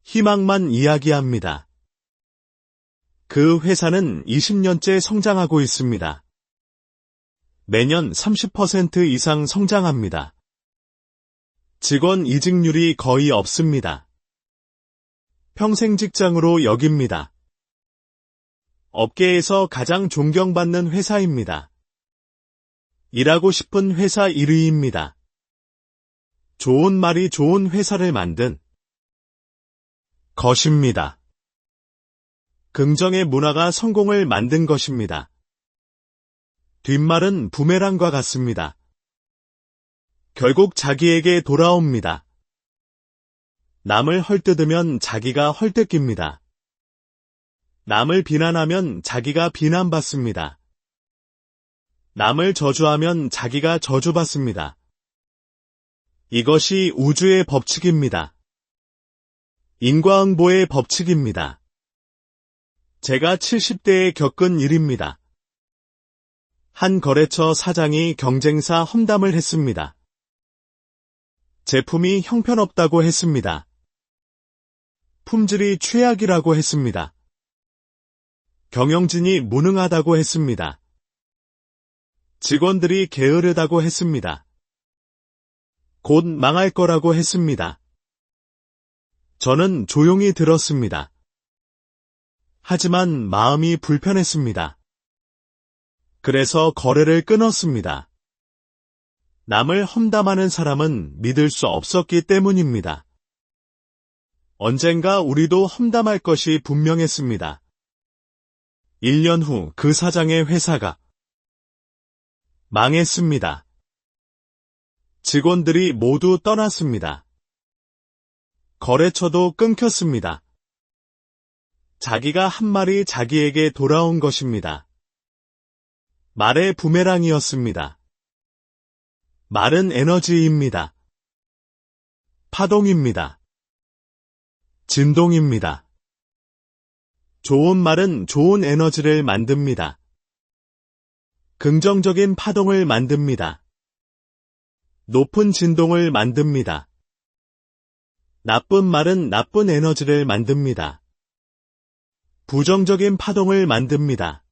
희망만 이야기합니다. 그 회사는 20년째 성장하고 있습니다. 매년 30% 이상 성장합니다. 직원 이직률이 거의 없습니다. 평생 직장으로 여깁니다. 업계에서 가장 존경받는 회사입니다. 일하고 싶은 회사 1위입니다. 좋은 말이 좋은 회사를 만든 것입니다. 긍정의 문화가 성공을 만든 것입니다. 뒷말은 부메랑과 같습니다. 결국 자기에게 돌아옵니다. 남을 헐뜯으면 자기가 헐뜯깁니다. 남을 비난하면 자기가 비난받습니다. 남을 저주하면 자기가 저주받습니다. 이것이 우주의 법칙입니다. 인과응보의 법칙입니다. 제가 70대에 겪은 일입니다. 한 거래처 사장이 경쟁사 험담을 했습니다. 제품이 형편없다고 했습니다. 품질이 최악이라고 했습니다. 경영진이 무능하다고 했습니다. 직원들이 게으르다고 했습니다. 곧 망할 거라고 했습니다. 저는 조용히 들었습니다. 하지만 마음이 불편했습니다. 그래서 거래를 끊었습니다. 남을 험담하는 사람은 믿을 수 없었기 때문입니다. 언젠가 우리도 험담할 것이 분명했습니다. 1년 후 그 사장의 회사가 망했습니다. 직원들이 모두 떠났습니다. 거래처도 끊겼습니다. 자기가 한 말이 자기에게 돌아온 것입니다. 말의 부메랑이었습니다. 말은 에너지입니다. 파동입니다. 진동입니다. 좋은 말은 좋은 에너지를 만듭니다. 긍정적인 파동을 만듭니다. 높은 진동을 만듭니다. 나쁜 말은 나쁜 에너지를 만듭니다. 부정적인 파동을 만듭니다.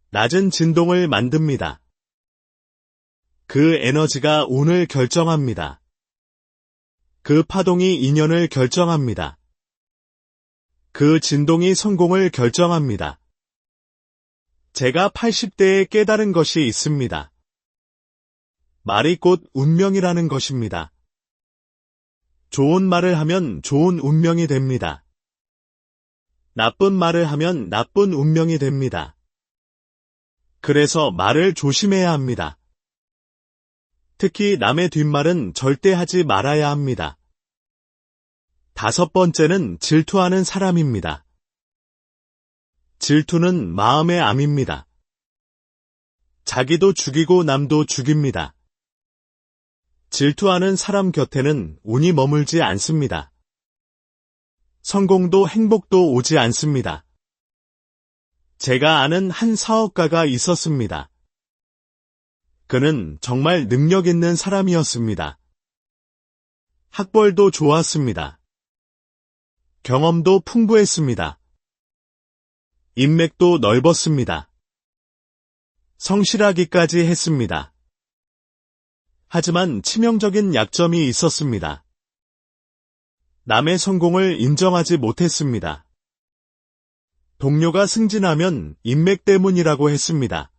낮은 진동을 만듭니다. 그 에너지가 운을 결정합니다. 그 파동이 인연을 결정합니다. 그 진동이 성공을 결정합니다. 제가 80대에 깨달은 것이 있습니다. 말이 곧 운명이라는 것입니다. 좋은 말을 하면 좋은 운명이 됩니다. 나쁜 말을 하면 나쁜 운명이 됩니다. 그래서 말을 조심해야 합니다. 특히 남의 뒷말은 절대 하지 말아야 합니다. 5번째는 질투하는 사람입니다. 질투는 마음의 암입니다. 자기도 죽이고 남도 죽입니다. 질투하는 사람 곁에는 운이 머물지 않습니다. 성공도 행복도 오지 않습니다. 제가 아는 한 사업가가 있었습니다. 그는 정말 능력 있는 사람이었습니다. 학벌도 좋았습니다. 경험도 풍부했습니다. 인맥도 넓었습니다. 성실하기까지 했습니다. 하지만 치명적인 약점이 있었습니다. 남의 성공을 인정하지 못했습니다. 동료가 승진하면 인맥 때문이라고 했습니다.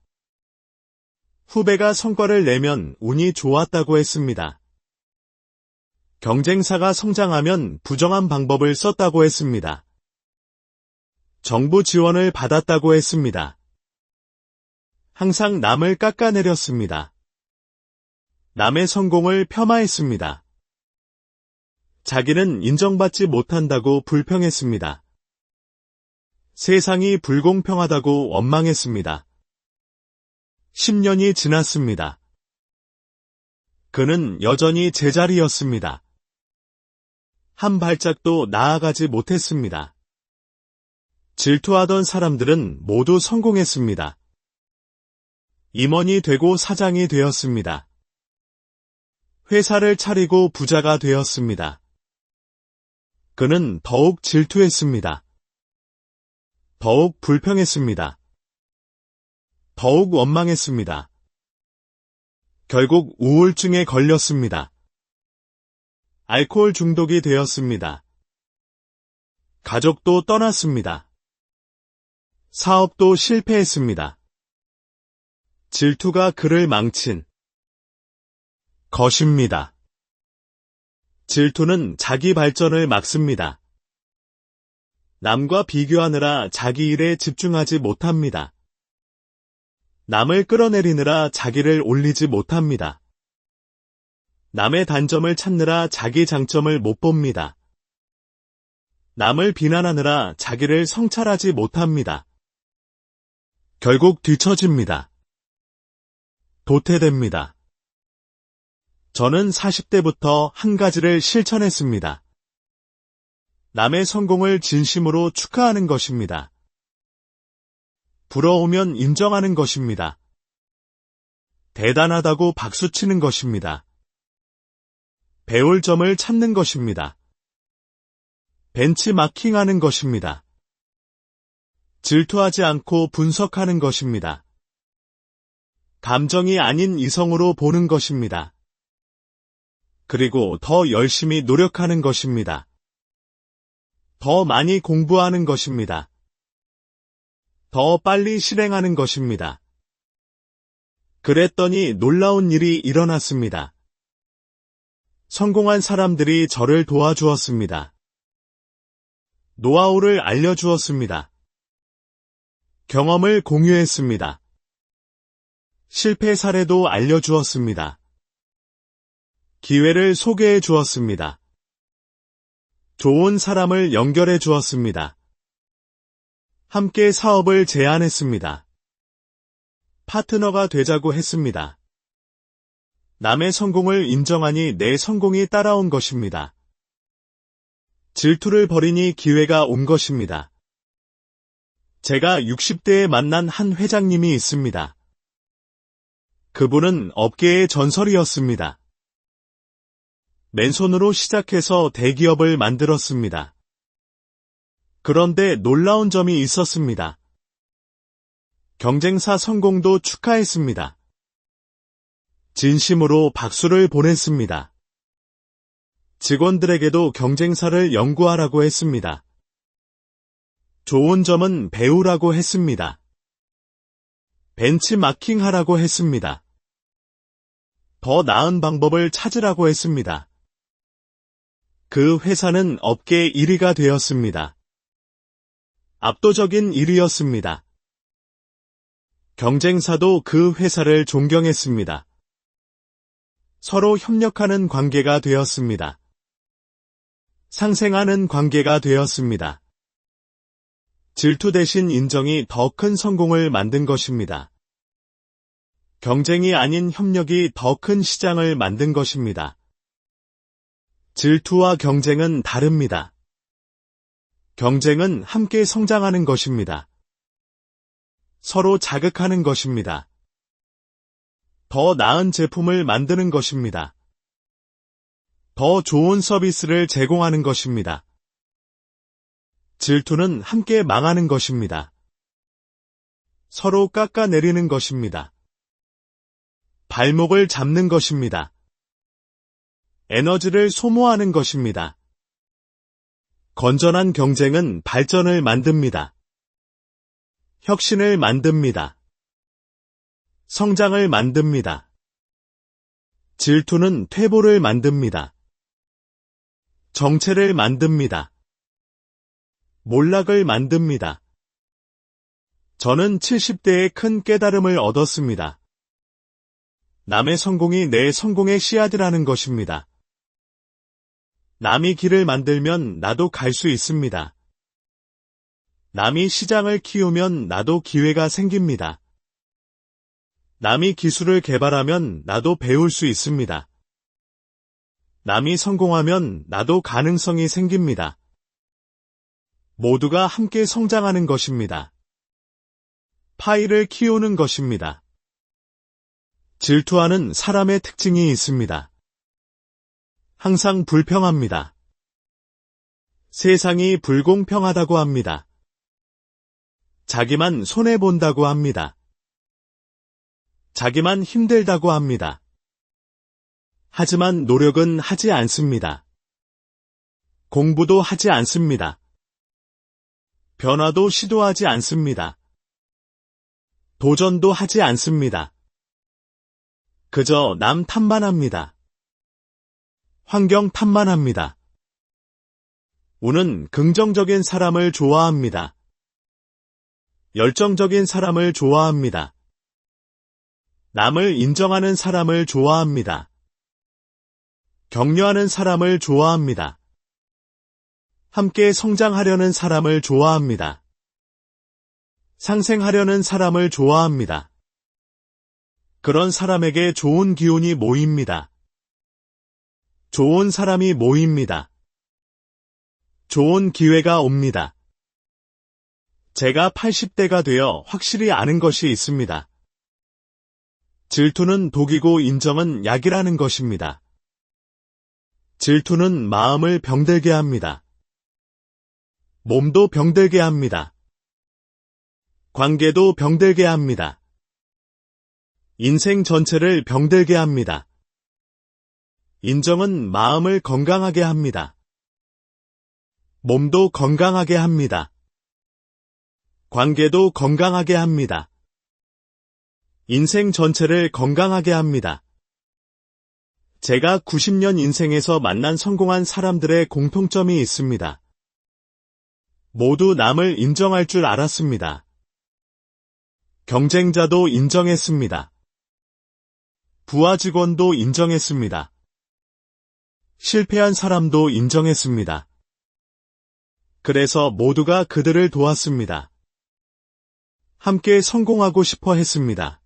후배가 성과를 내면 운이 좋았다고 했습니다. 경쟁사가 성장하면 부정한 방법을 썼다고 했습니다. 정부 지원을 받았다고 했습니다. 항상 남을 깎아내렸습니다. 남의 성공을 폄하했습니다. 자기는 인정받지 못한다고 불평했습니다. 세상이 불공평하다고 원망했습니다. 10년이 지났습니다. 그는 여전히 제자리였습니다. 한 발짝도 나아가지 못했습니다. 질투하던 사람들은 모두 성공했습니다. 임원이 되고 사장이 되었습니다. 회사를 차리고 부자가 되었습니다. 그는 더욱 질투했습니다. 더욱 불평했습니다. 더욱 원망했습니다. 결국 우울증에 걸렸습니다. 알코올 중독이 되었습니다. 가족도 떠났습니다. 사업도 실패했습니다. 질투가 그를 망친 것입니다. 질투는 자기 발전을 막습니다. 남과 비교하느라 자기 일에 집중하지 못합니다. 남을 끌어내리느라 자기를 올리지 못합니다. 남의 단점을 찾느라 자기 장점을 못 봅니다. 남을 비난하느라 자기를 성찰하지 못합니다. 결국 뒤처집니다. 도태됩니다. 저는 40대부터 한 가지를 실천했습니다. 남의 성공을 진심으로 축하하는 것입니다. 부러우면 인정하는 것입니다. 대단하다고 박수치는 것입니다. 배울 점을 찾는 것입니다. 벤치마킹하는 것입니다. 질투하지 않고 분석하는 것입니다. 감정이 아닌 이성으로 보는 것입니다. 그리고 더 열심히 노력하는 것입니다. 더 많이 공부하는 것입니다. 더 빨리 실행하는 것입니다. 그랬더니 놀라운 일이 일어났습니다. 성공한 사람들이 저를 도와주었습니다. 노하우를 알려주었습니다. 경험을 공유했습니다. 실패 사례도 알려주었습니다. 기회를 소개해 주었습니다. 좋은 사람을 연결해 주었습니다. 함께 사업을 제안했습니다. 파트너가 되자고 했습니다. 남의 성공을 인정하니 내 성공이 따라온 것입니다. 질투를 버리니 기회가 온 것입니다. 제가 60대에 만난 한 회장님이 있습니다. 그분은 업계의 전설이었습니다. 맨손으로 시작해서 대기업을 만들었습니다. 그런데 놀라운 점이 있었습니다. 경쟁사 성공도 축하했습니다. 진심으로 박수를 보냈습니다. 직원들에게도 경쟁사를 연구하라고 했습니다. 좋은 점은 배우라고 했습니다. 벤치마킹하라고 했습니다. 더 나은 방법을 찾으라고 했습니다. 그 회사는 업계 1위가 되었습니다. 압도적인 1위였습니다. 경쟁사도 그 회사를 존경했습니다. 서로 협력하는 관계가 되었습니다. 상생하는 관계가 되었습니다. 질투 대신 인정이 더 큰 성공을 만든 것입니다. 경쟁이 아닌 협력이 더 큰 시장을 만든 것입니다. 질투와 경쟁은 다릅니다. 경쟁은 함께 성장하는 것입니다. 서로 자극하는 것입니다. 더 나은 제품을 만드는 것입니다. 더 좋은 서비스를 제공하는 것입니다. 질투는 함께 망하는 것입니다. 서로 깎아내리는 것입니다. 발목을 잡는 것입니다. 에너지를 소모하는 것입니다. 건전한 경쟁은 발전을 만듭니다. 혁신을 만듭니다. 성장을 만듭니다. 질투는 퇴보를 만듭니다. 정체를 만듭니다. 몰락을 만듭니다. 저는 70대에 큰 깨달음을 얻었습니다. 남의 성공이 내 성공의 씨앗이라는 것입니다. 남이 길을 만들면 나도 갈 수 있습니다. 남이 시장을 키우면 나도 기회가 생깁니다. 남이 기술을 개발하면 나도 배울 수 있습니다. 남이 성공하면 나도 가능성이 생깁니다. 모두가 함께 성장하는 것입니다. 파이를 키우는 것입니다. 질투하는 사람의 특징이 있습니다. 항상 불평합니다. 세상이 불공평하다고 합니다. 자기만 손해본다고 합니다. 자기만 힘들다고 합니다. 하지만 노력은 하지 않습니다. 공부도 하지 않습니다. 변화도 시도하지 않습니다. 도전도 하지 않습니다. 그저 남 탓만 합니다. 환경 탓만 합니다. 우는 긍정적인 사람을 좋아합니다. 열정적인 사람을 좋아합니다. 남을 인정하는 사람을 좋아합니다. 격려하는 사람을 좋아합니다. 함께 성장하려는 사람을 좋아합니다. 상생하려는 사람을 좋아합니다. 그런 사람에게 좋은 기운이 모입니다. 좋은 사람이 모입니다. 좋은 기회가 옵니다. 제가 80대가 되어 확실히 아는 것이 있습니다. 질투는 독이고 인정은 약이라는 것입니다. 질투는 마음을 병들게 합니다. 몸도 병들게 합니다. 관계도 병들게 합니다. 인생 전체를 병들게 합니다. 인정은 마음을 건강하게 합니다. 몸도 건강하게 합니다. 관계도 건강하게 합니다. 인생 전체를 건강하게 합니다. 제가 90년 인생에서 만난 성공한 사람들의 공통점이 있습니다. 모두 남을 인정할 줄 알았습니다. 경쟁자도 인정했습니다. 부하 직원도 인정했습니다. 실패한 사람도 인정했습니다. 그래서 모두가 그들을 도왔습니다. 함께 성공하고 싶어 했습니다.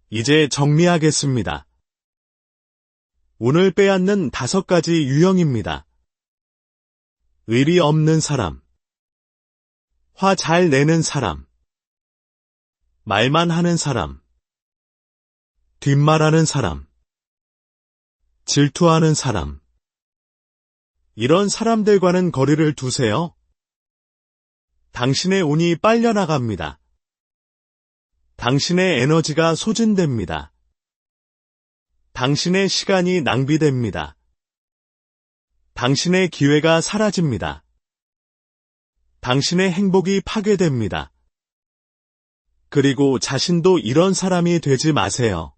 이제 정리하겠습니다. 운을 빼앗는 5가지 유형입니다. 의리 없는 사람, 화 잘 내는 사람, 말만 하는 사람, 뒷말하는 사람, 질투하는 사람. 이런 사람들과는 거리를 두세요. 당신의 운이 빨려나갑니다. 당신의 에너지가 소진됩니다. 당신의 시간이 낭비됩니다. 당신의 기회가 사라집니다. 당신의 행복이 파괴됩니다. 그리고 자신도 이런 사람이 되지 마세요.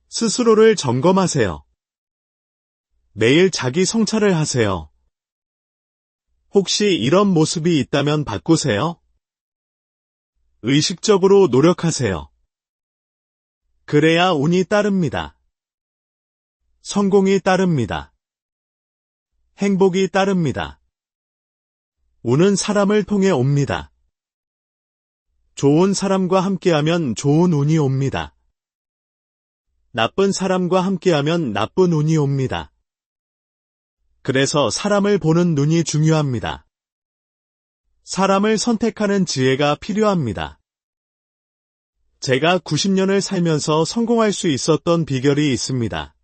스스로를 점검하세요. 매일 자기 성찰을 하세요. 혹시 이런 모습이 있다면 바꾸세요. 의식적으로 노력하세요. 그래야 운이 따릅니다. 성공이 따릅니다. 행복이 따릅니다. 운은 사람을 통해 옵니다. 좋은 사람과 함께하면 좋은 운이 옵니다. 나쁜 사람과 함께하면 나쁜 운이 옵니다. 그래서 사람을 보는 눈이 중요합니다. 사람을 선택하는 지혜가 필요합니다. 제가 90년을 살면서 성공할 수 있었던 비결이 있습니다.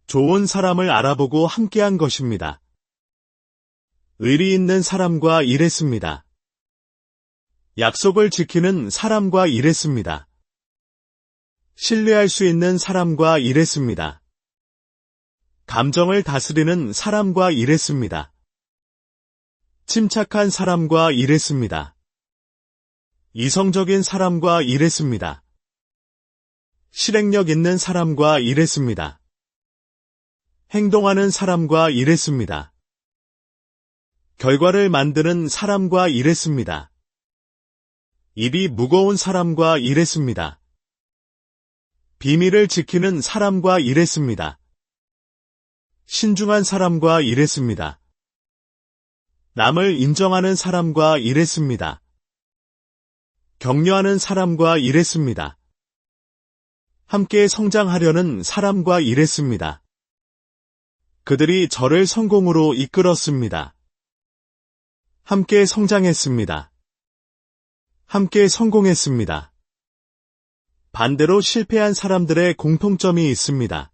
좋은 사람을 알아보고 함께한 것입니다. 의리 있는 사람과 일했습니다. 약속을 지키는 사람과 일했습니다. 신뢰할 수 있는 사람과 일했습니다. 감정을 다스리는 사람과 일했습니다. 침착한 사람과 일했습니다. 이성적인 사람과 일했습니다. 실행력 있는 사람과 일했습니다. 행동하는 사람과 일했습니다. 결과를 만드는 사람과 일했습니다. 입이 무거운 사람과 일했습니다. 비밀을 지키는 사람과 일했습니다. 신중한 사람과 일했습니다. 남을 인정하는 사람과 일했습니다. 격려하는 사람과 일했습니다. 함께 성장하려는 사람과 일했습니다. 그들이 저를 성공으로 이끌었습니다. 함께 성장했습니다. 함께 성공했습니다. 반대로 실패한 사람들의 공통점이 있습니다.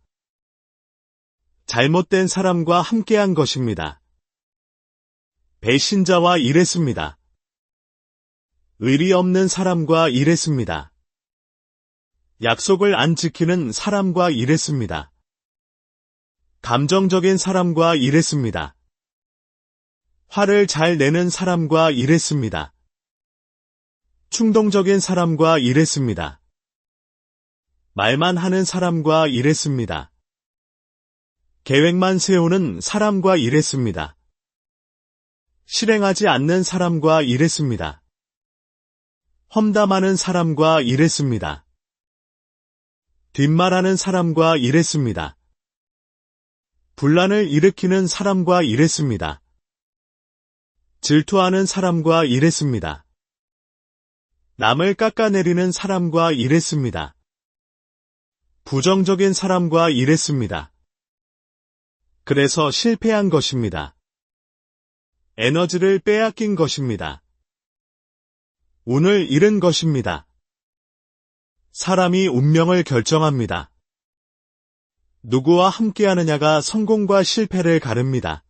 잘못된 사람과 함께한 것입니다. 배신자와 일했습니다. 의리 없는 사람과 일했습니다. 약속을 안 지키는 사람과 일했습니다. 감정적인 사람과 일했습니다. 화를 잘 내는 사람과 일했습니다. 충동적인 사람과 일했습니다. 말만 하는 사람과 일했습니다. 계획만 세우는 사람과 일했습니다. 실행하지 않는 사람과 일했습니다. 험담하는 사람과 일했습니다. 뒷말하는 사람과 일했습니다. 분란을 일으키는 사람과 일했습니다. 질투하는 사람과 일했습니다. 남을 깎아내리는 사람과 일했습니다. 부정적인 사람과 일했습니다. 그래서 실패한 것입니다. 에너지를 빼앗긴 것입니다. 운을 잃은 것입니다. 사람이 운명을 결정합니다. 누구와 함께하느냐가 성공과 실패를 가릅니다.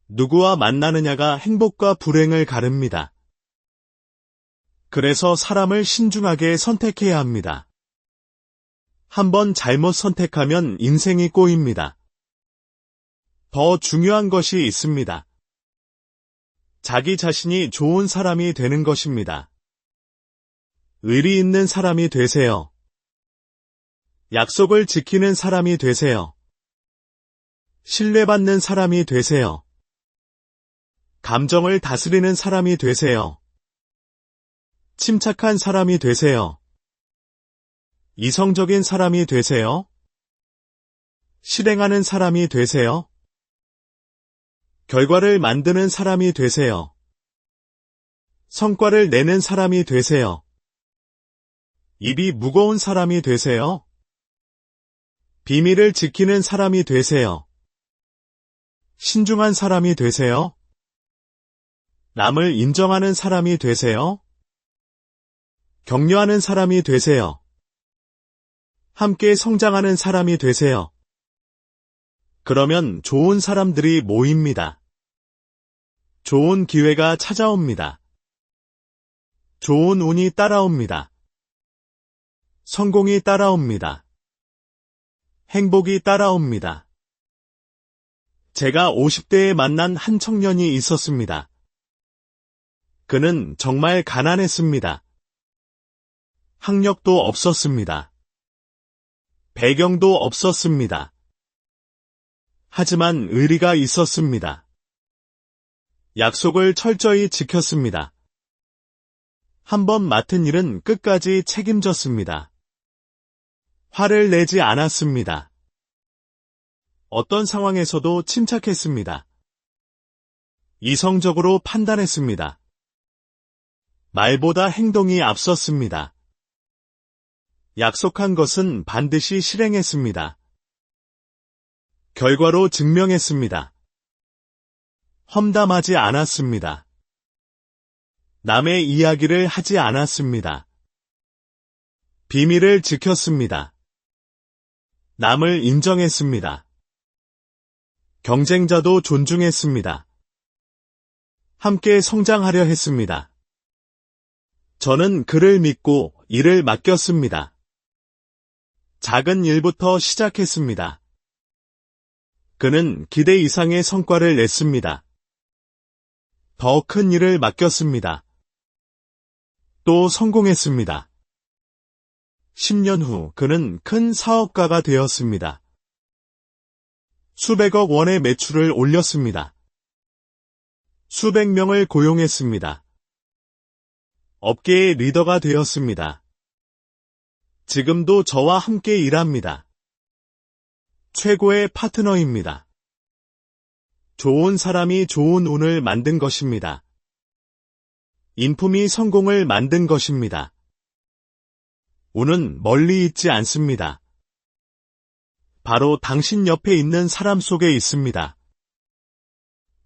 누구와 만나느냐가 행복과 불행을 가릅니다. 그래서 사람을 신중하게 선택해야 합니다. 한번 잘못 선택하면 인생이 꼬입니다. 더 중요한 것이 있습니다. 자기 자신이 좋은 사람이 되는 것입니다. 의리 있는 사람이 되세요. 약속을 지키는 사람이 되세요. 신뢰받는 사람이 되세요. 감정을 다스리는 사람이 되세요. 침착한 사람이 되세요. 이성적인 사람이 되세요. 실행하는 사람이 되세요. 결과를 만드는 사람이 되세요. 성과를 내는 사람이 되세요. 입이 무거운 사람이 되세요. 비밀을 지키는 사람이 되세요. 신중한 사람이 되세요. 남을 인정하는 사람이 되세요. 격려하는 사람이 되세요. 함께 성장하는 사람이 되세요. 그러면 좋은 사람들이 모입니다. 좋은 기회가 찾아옵니다. 좋은 운이 따라옵니다. 성공이 따라옵니다. 행복이 따라옵니다. 제가 50대에 만난 한 청년이 있었습니다. 그는 정말 가난했습니다. 학력도 없었습니다. 배경도 없었습니다. 하지만 의리가 있었습니다. 약속을 철저히 지켰습니다. 한번 맡은 일은 끝까지 책임졌습니다. 화를 내지 않았습니다. 어떤 상황에서도 침착했습니다. 이성적으로 판단했습니다. 말보다 행동이 앞섰습니다. 약속한 것은 반드시 실행했습니다. 결과로 증명했습니다. 험담하지 않았습니다. 남의 이야기를 하지 않았습니다. 비밀을 지켰습니다. 남을 인정했습니다. 경쟁자도 존중했습니다. 함께 성장하려 했습니다. 저는 그를 믿고 일을 맡겼습니다. 작은 일부터 시작했습니다. 그는 기대 이상의 성과를 냈습니다. 더 큰 일을 맡겼습니다. 또 성공했습니다. 10년 후 그는 큰 사업가가 되었습니다. 수백억 원의 매출을 올렸습니다. 수백 명을 고용했습니다. 업계의 리더가 되었습니다. 지금도 저와 함께 일합니다. 최고의 파트너입니다. 좋은 사람이 좋은 운을 만든 것입니다. 인품이 성공을 만든 것입니다. 운은 멀리 있지 않습니다. 바로 당신 옆에 있는 사람 속에 있습니다.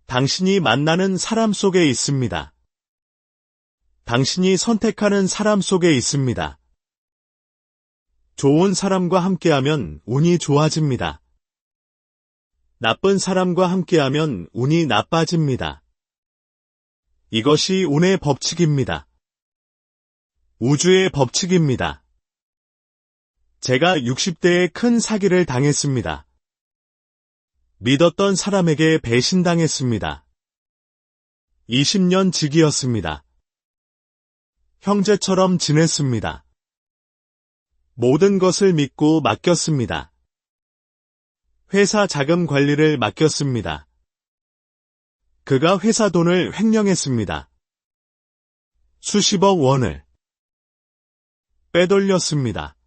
당신이 만나는 사람 속에 있습니다. 당신이 선택하는 사람 속에 있습니다. 좋은 사람과 함께하면 운이 좋아집니다. 나쁜 사람과 함께하면 운이 나빠집니다. 이것이 운의 법칙입니다. 우주의 법칙입니다. 제가 60대에 큰 사기를 당했습니다. 믿었던 사람에게 배신당했습니다. 20년 직이었습니다. 형제처럼 지냈습니다. 모든 것을 믿고 맡겼습니다. 회사 자금 관리를 맡겼습니다. 그가 회사 돈을 횡령했습니다. 수십억 원을 빼돌렸습니다.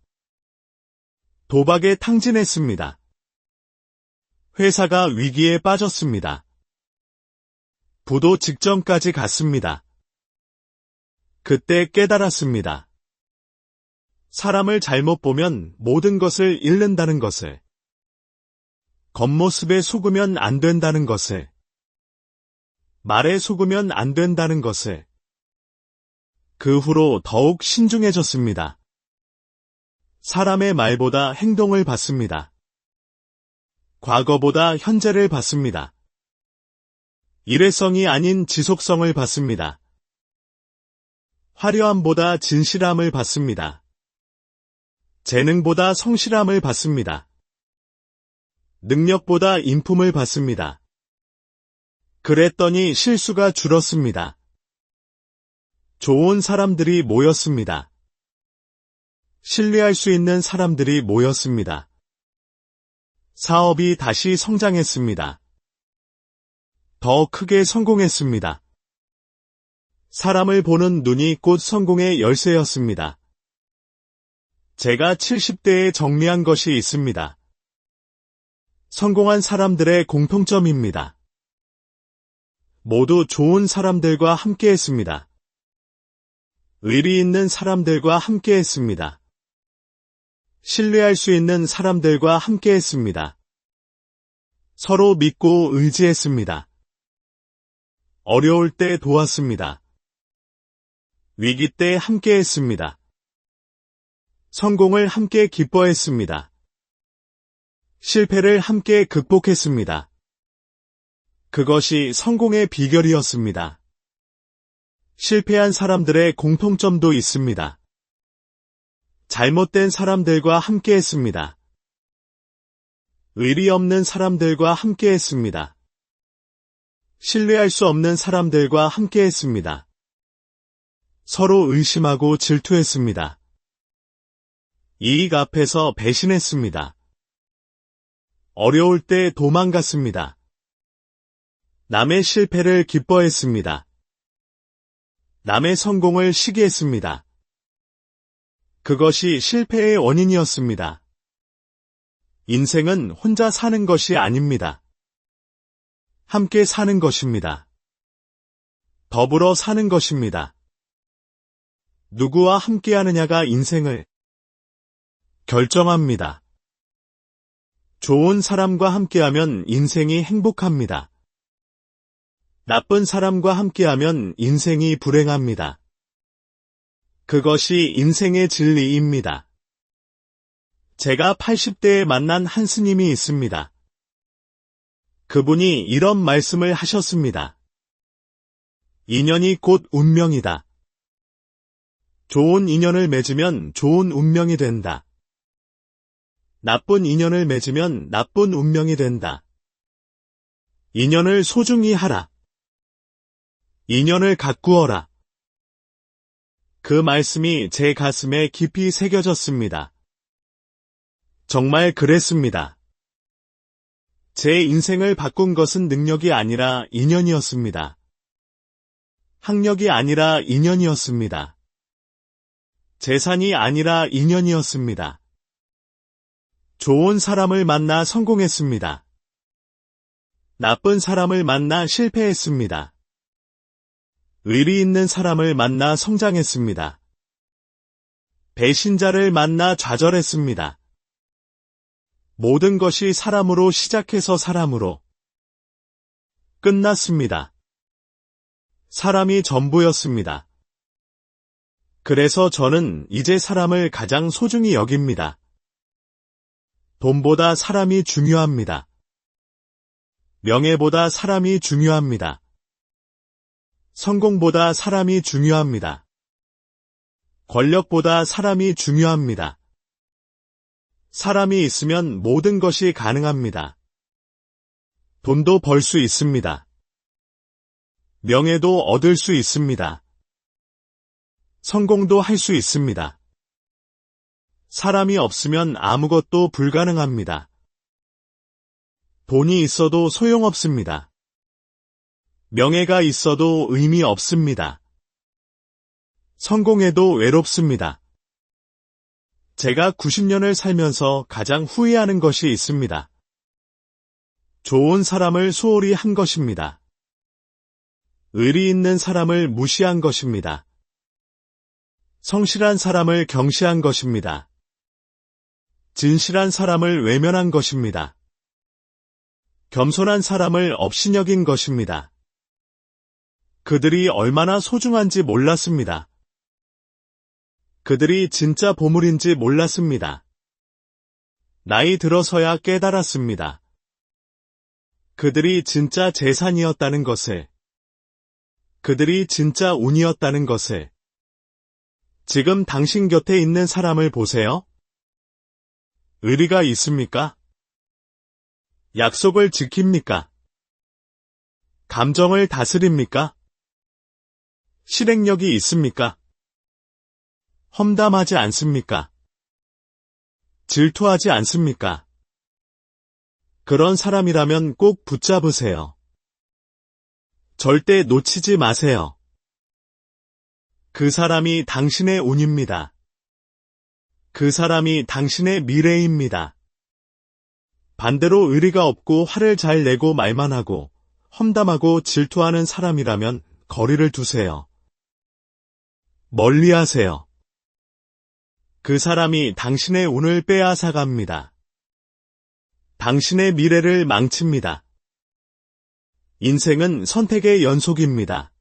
도박에 탕진했습니다. 회사가 위기에 빠졌습니다. 부도 직전까지 갔습니다. 그때 깨달았습니다. 사람을 잘못 보면 모든 것을 잃는다는 것을, 겉모습에 속으면 안 된다는 것을, 말에 속으면 안 된다는 것을. 그 후로 더욱 신중해졌습니다. 사람의 말보다 행동을 봤습니다. 과거보다 현재를 봤습니다. 일회성이 아닌 지속성을 봤습니다. 화려함보다 진실함을 봤습니다. 재능보다 성실함을 봤습니다. 능력보다 인품을 봤습니다. 그랬더니 실수가 줄었습니다. 좋은 사람들이 모였습니다. 신뢰할 수 있는 사람들이 모였습니다. 사업이 다시 성장했습니다. 더 크게 성공했습니다. 사람을 보는 눈이 곧 성공의 열쇠였습니다. 제가 70대에 정리한 것이 있습니다. 성공한 사람들의 공통점입니다. 모두 좋은 사람들과 함께했습니다. 의리 있는 사람들과 함께했습니다. 신뢰할 수 있는 사람들과 함께했습니다. 서로 믿고 의지했습니다. 어려울 때 도왔습니다. 위기 때 함께했습니다. 성공을 함께 기뻐했습니다. 실패를 함께 극복했습니다. 그것이 성공의 비결이었습니다. 실패한 사람들의 공통점도 있습니다. 잘못된 사람들과 함께했습니다. 의리 없는 사람들과 함께했습니다. 신뢰할 수 없는 사람들과 함께했습니다. 서로 의심하고 질투했습니다. 이익 앞에서 배신했습니다. 어려울 때 도망갔습니다. 남의 실패를 기뻐했습니다. 남의 성공을 시기했습니다. 그것이 실패의 원인이었습니다. 인생은 혼자 사는 것이 아닙니다. 함께 사는 것입니다. 더불어 사는 것입니다. 누구와 함께하느냐가 인생을 결정합니다. 좋은 사람과 함께하면 인생이 행복합니다. 나쁜 사람과 함께하면 인생이 불행합니다. 그것이 인생의 진리입니다. 제가 80대에 만난 한 스님이 있습니다. 그분이 이런 말씀을 하셨습니다. 인연이 곧 운명이다. 좋은 인연을 맺으면 좋은 운명이 된다. 나쁜 인연을 맺으면 나쁜 운명이 된다. 인연을 소중히 하라. 인연을 가꾸어라. 그 말씀이 제 가슴에 깊이 새겨졌습니다. 정말 그랬습니다. 제 인생을 바꾼 것은 능력이 아니라 인연이었습니다. 학력이 아니라 인연이었습니다. 재산이 아니라 인연이었습니다. 좋은 사람을 만나 성공했습니다. 나쁜 사람을 만나 실패했습니다. 의리 있는 사람을 만나 성장했습니다. 배신자를 만나 좌절했습니다. 모든 것이 사람으로 시작해서 사람으로 끝났습니다. 사람이 전부였습니다. 그래서 저는 이제 사람을 가장 소중히 여깁니다. 돈보다 사람이 중요합니다. 명예보다 사람이 중요합니다. 성공보다 사람이 중요합니다. 권력보다 사람이 중요합니다. 사람이 있으면 모든 것이 가능합니다. 돈도 벌 수 있습니다. 명예도 얻을 수 있습니다. 성공도 할 수 있습니다. 사람이 없으면 아무것도 불가능합니다. 돈이 있어도 소용없습니다. 명예가 있어도 의미 없습니다. 성공해도 외롭습니다. 제가 90년을 살면서 가장 후회하는 것이 있습니다. 좋은 사람을 소홀히 한 것입니다. 의리 있는 사람을 무시한 것입니다. 성실한 사람을 경시한 것입니다. 진실한 사람을 외면한 것입니다. 겸손한 사람을 업신여긴 것입니다. 그들이 얼마나 소중한지 몰랐습니다. 그들이 진짜 보물인지 몰랐습니다. 나이 들어서야 깨달았습니다. 그들이 진짜 재산이었다는 것을, 그들이 진짜 운이었다는 것을. 지금 당신 곁에 있는 사람을 보세요. 의리가 있습니까? 약속을 지킵니까? 감정을 다스립니까? 실행력이 있습니까? 험담하지 않습니까? 질투하지 않습니까? 그런 사람이라면 꼭 붙잡으세요. 절대 놓치지 마세요. 그 사람이 당신의 운입니다. 그 사람이 당신의 미래입니다. 반대로 의리가 없고 화를 잘 내고 말만 하고 험담하고 질투하는 사람이라면 거리를 두세요. 멀리하세요. 그 사람이 당신의 운을 빼앗아갑니다. 당신의 미래를 망칩니다. 인생은 선택의 연속입니다.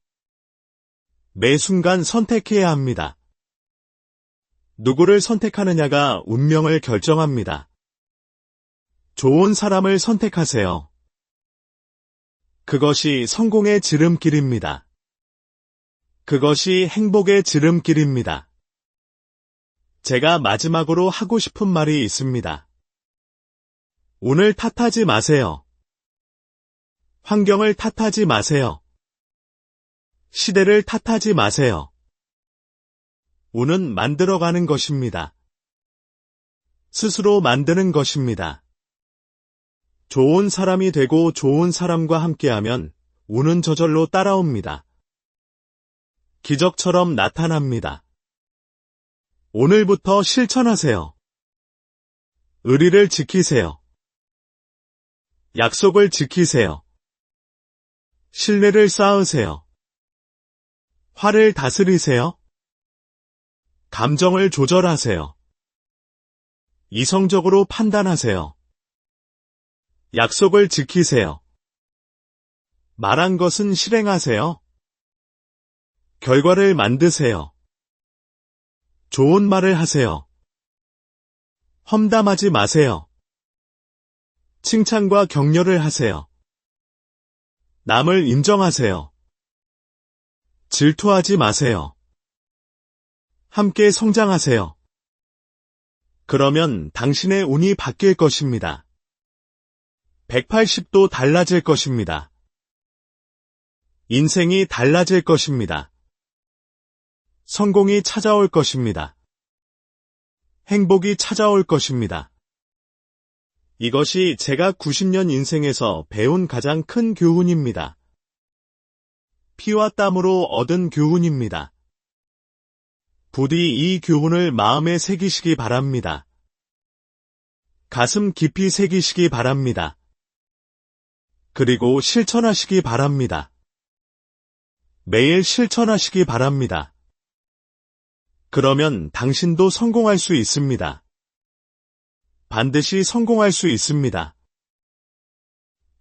매 순간 선택해야 합니다. 누구를 선택하느냐가 운명을 결정합니다. 좋은 사람을 선택하세요. 그것이 성공의 지름길입니다. 그것이 행복의 지름길입니다. 제가 마지막으로 하고 싶은 말이 있습니다. 운을 탓하지 마세요. 환경을 탓하지 마세요. 시대를 탓하지 마세요. 운은 만들어가는 것입니다. 스스로 만드는 것입니다. 좋은 사람이 되고 좋은 사람과 함께하면 운은 저절로 따라옵니다. 기적처럼 나타납니다. 오늘부터 실천하세요. 의리를 지키세요. 약속을 지키세요. 신뢰를 쌓으세요. 화를 다스리세요. 감정을 조절하세요. 이성적으로 판단하세요. 약속을 지키세요. 말한 것은 실행하세요. 결과를 만드세요. 좋은 말을 하세요. 험담하지 마세요. 칭찬과 격려를 하세요. 남을 인정하세요. 질투하지 마세요. 함께 성장하세요. 그러면 당신의 운이 바뀔 것입니다. 180도 달라질 것입니다. 인생이 달라질 것입니다. 성공이 찾아올 것입니다. 행복이 찾아올 것입니다. 이것이 제가 90년 인생에서 배운 가장 큰 교훈입니다. 피와 땀으로 얻은 교훈입니다. 부디 이 교훈을 마음에 새기시기 바랍니다. 가슴 깊이 새기시기 바랍니다. 그리고 실천하시기 바랍니다. 매일 실천하시기 바랍니다. 그러면 당신도 성공할 수 있습니다. 반드시 성공할 수 있습니다.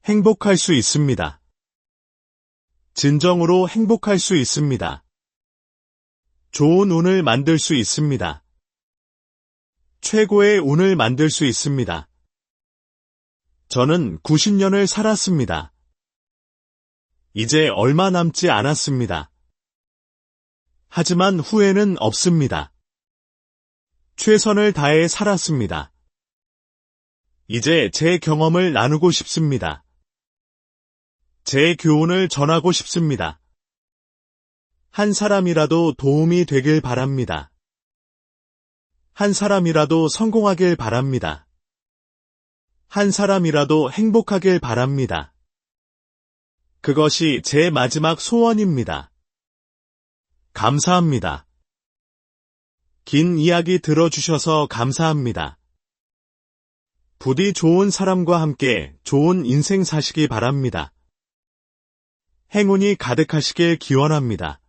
행복할 수 있습니다. 진정으로 행복할 수 있습니다. 좋은 운을 만들 수 있습니다. 최고의 운을 만들 수 있습니다. 저는 90년을 살았습니다. 이제 얼마 남지 않았습니다. 하지만 후회는 없습니다. 최선을 다해 살았습니다. 이제 제 경험을 나누고 싶습니다. 제 교훈을 전하고 싶습니다. 한 사람이라도 도움이 되길 바랍니다. 한 사람이라도 성공하길 바랍니다. 한 사람이라도 행복하길 바랍니다. 그것이 제 마지막 소원입니다. 감사합니다. 긴 이야기 들어주셔서 감사합니다. 부디 좋은 사람과 함께 좋은 인생 사시기 바랍니다. 행운이 가득하시길 기원합니다.